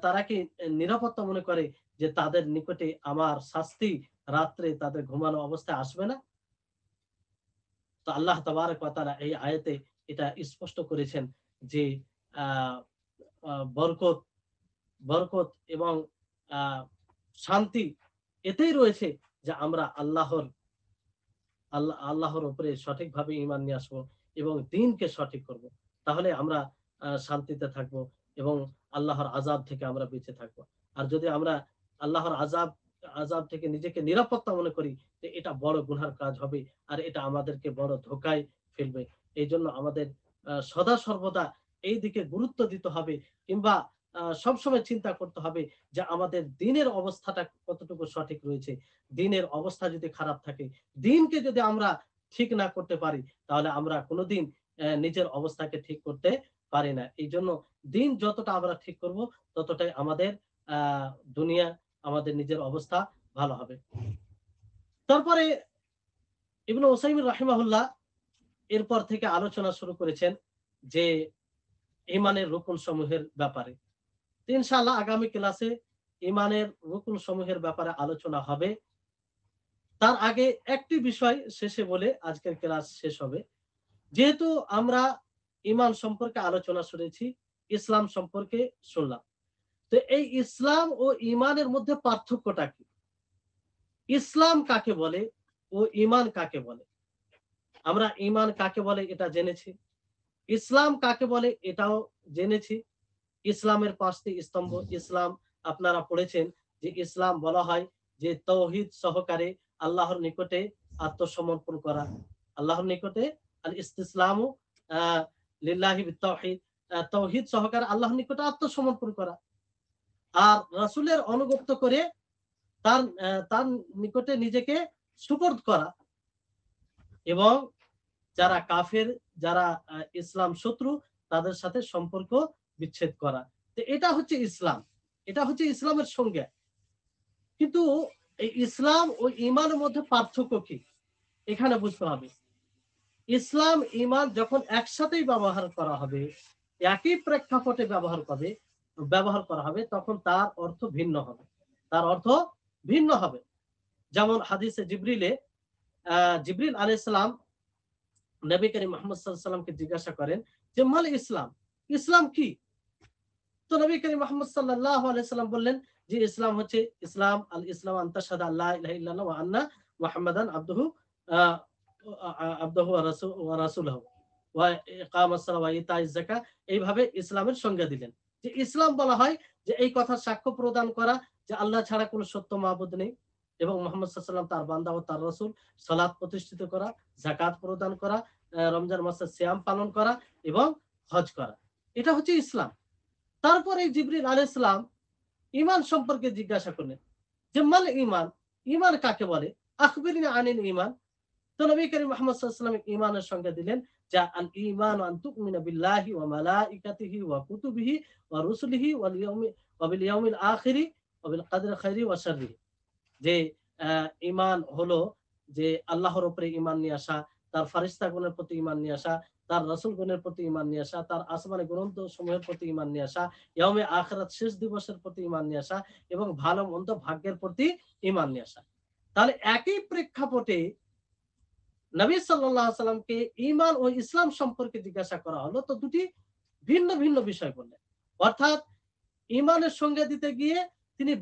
S1: তারা কি নিরাপত্তা মনে করে যে তাদের নিকটে আমার শাস্তি রাত্রে তাদের ঘুমানো অবস্থায় আসবে না? তো আল্লাহ তাবারক ওয়া তাআলা এই আয়াতে এটা স্পষ্ট করেছেন যে আহ বরকত বরকত এবং শান্তি এতেই রয়েছে যে আমরা আল্লাহর উপরে সঠিকভাবে ঈমান নিয়ে আসবো এবং দ্বীনকে সঠিক করব। তাহলে আমরা শান্তিতে থাকবো এবং আল্লাহর আযাব থেকে আমরা বেঁচে থাকবো। আর যদি আমরা আল্লাহর আযাব থেকে নিজেকে নিরাপত্তা মনে করি, যে এটা বড় গুনার কাজ হবে আর এটা আমাদেরকে বড় ধোঁকায় ফেলবে। এইজন্য আমাদের সদা সর্বদা এই দিকে গুরুত্ব দিতে হবে, কিংবা সবসময় চিন্তা করতে হবে যে আমাদের দিনের অবস্থাটা কতটুকু সঠিক রয়েছে। দিনের অবস্থা যদি খারাপ থাকে, দিনকে যদি আমরা ঠিক না করতে পারি, তাহলে আমরা কোনোদিন নিজের অবস্থাকে ঠিক করতে পারি না। এইজন্য দিন যতটা আমরা ঠিক করব, ততটাই আমাদের আ দুনিয়া, আমাদের নিজের অবস্থা ভালো হবে। তারপরে ইবনে উসাইমিন রাহিমাহুল্লাহ এরপর থেকে আলোচনা শুরু করেছেন যে ঈমানের রুকন সমূহের ব্যাপারে। ইনশাআল্লাহ আগামী ক্লাসে ঈমানের রুকন সমূহের ব্যাপারে আলোচনা হবে। তার আগে একটি বিষয় শেষে বলে আজকের ক্লাস শেষ হবে। যেহেতু আমরা ঈমান সম্পর্কে আলোচনা শুনেছি, ইসলাম সম্পর্কে শুনলাম। তো এই ইসলাম ও ঈমানের মধ্যে পার্থক্যটা কি? ইসলাম কাকে বলে ও ঈমান কাকে বলে? আমরা ঈমান কাকে বলে এটা জেনেছি। ইসলাম কাকে বলে এটাও জেনেছি। ইসলামের ৫ টি স্তম্ভ। ইসলাম আপনারা পড়েছেন যে ইসলাম বলা হয় যে তাওহীদ সহকারে আল্লাহর নিকটে আত্মসমর্পণ করা। আল্লাহর নিকটে আল ইসতিসলামু আ লিল্লাহি বিত-তাওহীদ, তাওহীদ সহকারে আল্লাহর নিকটে আত্মসমর্পণ করা। আর রাসূলের আনুগত্য করে তার নিকটে নিজেকে সুপর্দ করা এবং যারা কাফের, যারা ইসলাম শত্রু, তাদের সাথে সম্পর্ক বিচ্ছেদ করা। তো এটা হচ্ছে ইসলাম। এটা হচ্ছে ইসলামের সংজ্ঞা। কিন্তু এই ইসলাম ও ঈমানের মধ্যে পার্থক্য কি? এখানে বুঝতে হবে। ইসলাম, ঈমান যখন একসাথেই ব্যবহার করা হবে, একই প্রেক্ষাপটে ব্যবহার করা হবে, তখন তার অর্থ ভিন্ন হবে। তার অর্থ ভিন্ন হবে। যেমন হাদিসে জিবরিল আলাইহিস সালাম নবী করিম মুহাম্মদ সাল্লাল্লাহু আলাইহি ওয়াসাল্লামকে জিজ্ঞাসা করেন যে মাল ইসলাম? ইসলাম কি? তো নবী করিম মুহাম্মদ সাল্লাল্লাহু আলাইহি ওয়াসাল্লাম বললেন যে ইসলাম হচ্ছে আল ইসলাম আন তাশহাদা আল্লা ইলাহা ইল্লাল্লাহ ওয়া আন্না মুহাম্মাদান আবদুহু আ আবদুহু ওয়া রাসূলুহু ওয়া ইকামাস সালাহ ওয়া ইতাইজ যাকাত। এইভাবে ইসলামের সংজ্ঞা দিলেন। যে ইসলাম বলা হয় যে এই কথার সাক্ষ্য প্রদান করা যে আল্লাহ ছাড়া কোনো সত্য মাবুদ নেই এবং মুহাম্মদ সাল্লাল্লাহু আলাইহি ওয়াসাল্লাম তার বান্দা ও তার রাসূল, সালাত প্রতিষ্ঠিত করা, যাকাত প্রদান করা, রমজান মাসে সিয়াম পালন করা এবং হজ করা। এটা হচ্ছে ইসলাম। তারপরে জিবরিল আলাইহিস সালাম ঈমান সম্পর্কে জিজ্ঞাসা করলেন যে মাল ঈমান? ঈমান কাকে বলে? আখবিরনি আনিল ঈমান। তো নবী করিম মুহাম্মদ সাল্লাল্লাহু আলাইহি ওয়াসাল্লাম ঈমানের সংজ্ঞা দিলেন যে আল ঈমানু আন তুমিনা বিল্লাহি ওয়া মালাইকাতিহি ওয়া কুতুবিহি ওয়া রুসুলিহি ওয়া বিল ইয়াউমিল আখিরি ওয়া বিল কদরি খাইরি ওয়া শাররিহি। যে ঈমান হলো যে আল্লাহর উপরে ঈমান নিয়ে আসা, তার ফেরেশতাগণের প্রতি ঈমান নিয়ে আসা, তার রাসূলগণের প্রতি ঈমান নিয়ে আসা, তার আসমানি গ্রন্থ সমূহের প্রতি ঈমান নিয়ে আসা, ইয়াউমে আখিরাত শেষ দিবসের প্রতি ঈমান নিয়ে আসা এবং ভালো মন্দ ভাগ্যের প্রতি ঈমান নিয়ে আসা। তাহলে একই প্রেক্ষাপটে নবী সাল্লাল্লাহু আলাইহি সাল্লামকে ঈমান ও ইসলাম সম্পর্কে জিজ্ঞাসা করা হলো, তো দুটি ভিন্ন ভিন্ন বিষয় বললেন। অর্থাৎ ঈমানের সংজ্ঞা দিতে গিয়ে তিনি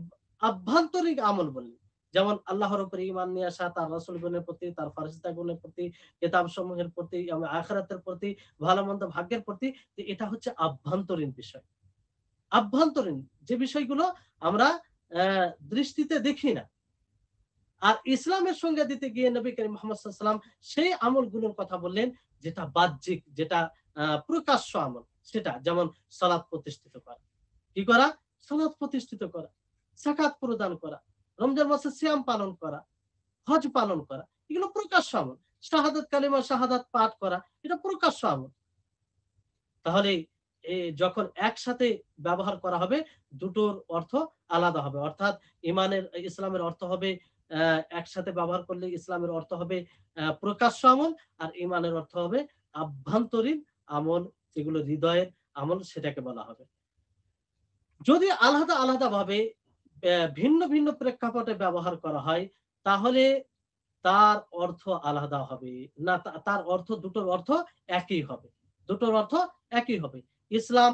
S1: আভ্যন্তরীণ আমল বললেন। যেমন আল্লাহর উপরে ঈমান নিয়ে আসা, তার রাসূলগণের প্রতি, তার ফেরেশতাগণের প্রতি, কিতাবসমূহের প্রতি, আখিরাতের প্রতি, ভালো-মন্দ ভাগ্যের প্রতি। তো এটা হচ্ছে আভ্যন্তরীণ বিষয়। আভ্যন্তরীণ যে বিষয়গুলো আমরা দৃষ্টিতে দেখি না। আর ইসলামের সংজ্ঞা দিতে গিয়ে নবী করিম মুহাম্মদ সাল্লাল্লাহু আলাইহি ওয়াসাল্লাম সেই আমলগুলোর কথা বললেন যেটা বাহ্যিক, যেটা প্রকাশ্য আমল। সেটা যেমন সালাত প্রতিষ্ঠিত করা। কি করা? সালাত প্রতিষ্ঠিত করা, যাকাত প্রদান করা, রমজান মাসে সিয়াম পালন করা, হজ পালন করা। এগুলো প্রকাশ্য আমল। শাহাদাত কালিমা শাহাদাত পাঠ করা, এটা প্রকাশ্য আমল। তাহলে যখন একসাথে ব্যবহার করা হবে, দুটোর অর্থ আলাদা হবে। অর্থাৎ ইসলামের অর্থ হবে একসাথে ব্যবহার করলে ইসলামের অর্থ হবে প্রকাশ্য আমল, আর ঈমানের অর্থ হবে আভ্যন্তরীণ আমল, যেগুলো হৃদয়ের আমল, সেটাকে বলা হবে। যদি আলাদা আলাদা ভাবে ভিন্ন ভিন্ন প্রেক্ষাপটে ব্যবহার করা হয়, তাহলে তার অর্থ আলাদা হবে না। তার অর্থ, দুটোর অর্থ একই হবে। দুটোর অর্থ একই হবে। ইসলাম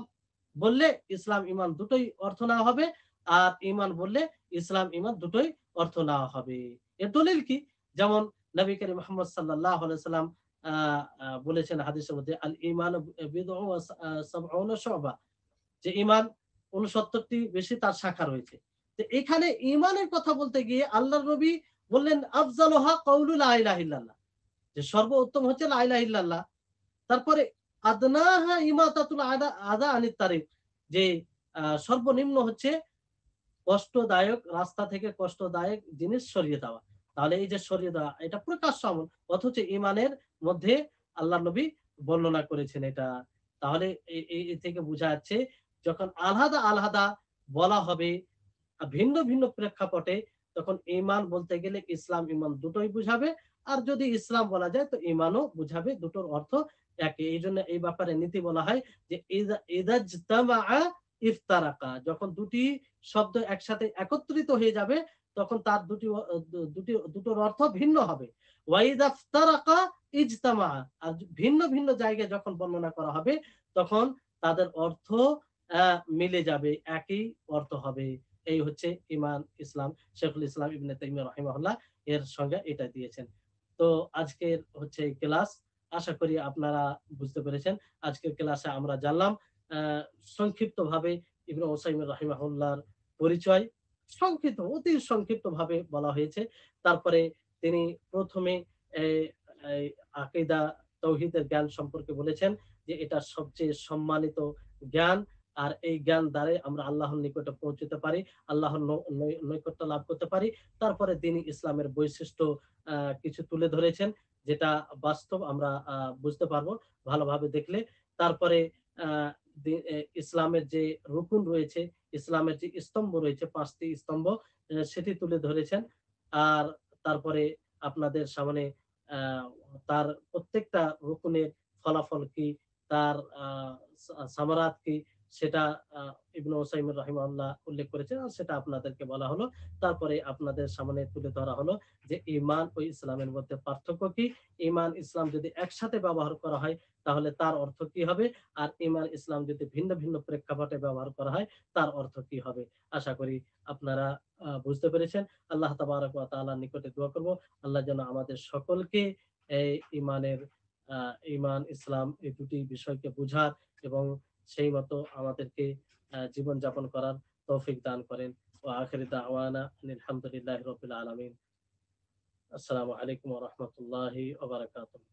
S1: বললে ইসলাম ঈমান দুটোই অর্থ নেওয়া হবে, আর ঈমান বললে ইসলাম ঈমান দুটোই অর্থ নেওয়া হবে। এর দলিল কি? যেমন নবী করিম মুহাম্মদ সাল্লাল্লাহু আলাইহি ওয়াসাল্লাম বলেছেন হাদিসের মধ্যে আল ঈমান বিদউ ওয়া সাবউনা শু'বা, যে ঈমান ৬৯টি বেশি তার শাখা রয়েছে। তো এখানে ঈমানের কথা বলতে গিয়ে আল্লাহর নবী বললেন আফজালুহা কাউলু লা ইলাহা ইল্লাল্লাহ, যে সর্বোত্তম হচ্ছে লা ইলাহা ইল্লাল্লাহ। তারপরে আদনাহা ইমাতাতুল আদা আনিত তারিক, যে সর্বনিম্ন হচ্ছে কষ্টদায়ক রাস্তা থেকে কষ্টদায়ক জিনিস সরিয়ে দেওয়া। তাহলে এই যে সরিয়ে দেওয়া এটা প্রকাশ্য আমল, অথচ ইমানের মধ্যে আল্লাহ নবী বর্ণনা করেছেন এটা। তাহলে এ থেকে বোঝা যাচ্ছে যখন আলাদা আলাদা বলা হবে ভিন্ন ভিন্ন প্রেক্ষাপটে, তখন ইমান বলতে গেলে ইসলাম ইমান দুটোই বুঝাবে। আর যদি ইসলাম বলা যায় তো ইমানও বুঝাবে, দুটোর অর্থ একই। এই জন্য এই ব্যাপারে নীতি বলা হয় যে ইদাজতামাআ ইফতারাকা, যখন দুটি শব্দ একসাথে একত্রিত হয়ে যাবে তখন তার দুটোর অর্থ ভিন্ন হবে। ওয়াইদাফতারাকা ইজতামা, আর ভিন্ন ভিন্ন জায়গায় যখন বর্ণনা করা হবে তখন তাদের অর্থ মিলে যাবে, একই অর্থ হবে। এই হচ্ছে ইমান ইসলাম। শেখুল ইসলাম ইবনে তাইমিয়া রাহিমাহুল্লাহ এর সঙ্গে এটা দিয়েছেন। তো আজকের হচ্ছে ক্লাস, আশা করি আপনারা বুঝতে পেরেছেন। আজকের ক্লাসে আমরা জানলাম সংক্ষিপ্ত ভাবে ইবনে উসাইমিন রাহিমাহুল্লাহর পরিচয়, সংক্ষিপ্ত অতি সংক্ষিপ্ত ভাবে বলা হয়েছে। তারপরে তিনি প্রথমে আকীদা তাওহীদের জ্ঞান সম্পর্কে বলেছেন যে এটা সবচেয়ে সম্মানিত জ্ঞান, আর এই জ্ঞান দ্বারা আমরা আল্লাহর নিকটে পৌঁছতে পারি, আল্লাহর নৈকট্য লাভ করতে পারি। তারপরে তিনি ইসলামের বৈশিষ্ট্য কিছু তুলে ধরেছেন, যেটা বাস্তব আমরা বুঝতে পারবো ভালোভাবে দেখলে। তারপরে আহ, ইসলামের যে রুকুন রয়েছে, ইসলামের যে স্তম্ভ রয়েছে, 5টি স্তম্ভ, সেটি তুলে ধরেছেন। আর তারপরে আপনাদের সামনে আহ, তার প্রত্যেকটা রুকুনের ফলাফল কি, তার সামারাত কি, সেটা ইবনে উসাইমিন রাহিমাহুল্লাহ উল্লেখ করেছেন, আর সেটা আপনাদেরকে বলা হলো। তারপরে আপনাদের সামনে তুলে ধরা হলো যে ঈমান ও ইসলামের মধ্যে পার্থক্য কি, ঈমান ইসলাম যদি একসাথে ব্যবহার করা হয় তাহলে তার অর্থ কি হবে, আর ঈমান ইসলাম যদি ভিন্ন ভিন্ন প্রেক্ষাপটে ব্যবহার করা হয় তার অর্থ কি হবে। আশা করি আপনারা বুঝতে পেরেছেন। আল্লাহ তাবারক ওয়া তাআলার নিকটে দোয়া করব, আল্লাহ যেন আমাদের সকলকে এই ঈমানের ঈমান ইসলাম এই দুটি বিষয়কে বুঝার এবং সেই মতো আমাদেরকে জীবন যাপন করার তৌফিক দান করেন। ওয়া আখিরু দাওয়ানা আলহামদুলিল্লাহি রাব্বিল আলামিন। আসসালামু আলাইকুম ওয়া রাহমাতুল্লাহি ওয়া বারাকাতুহু।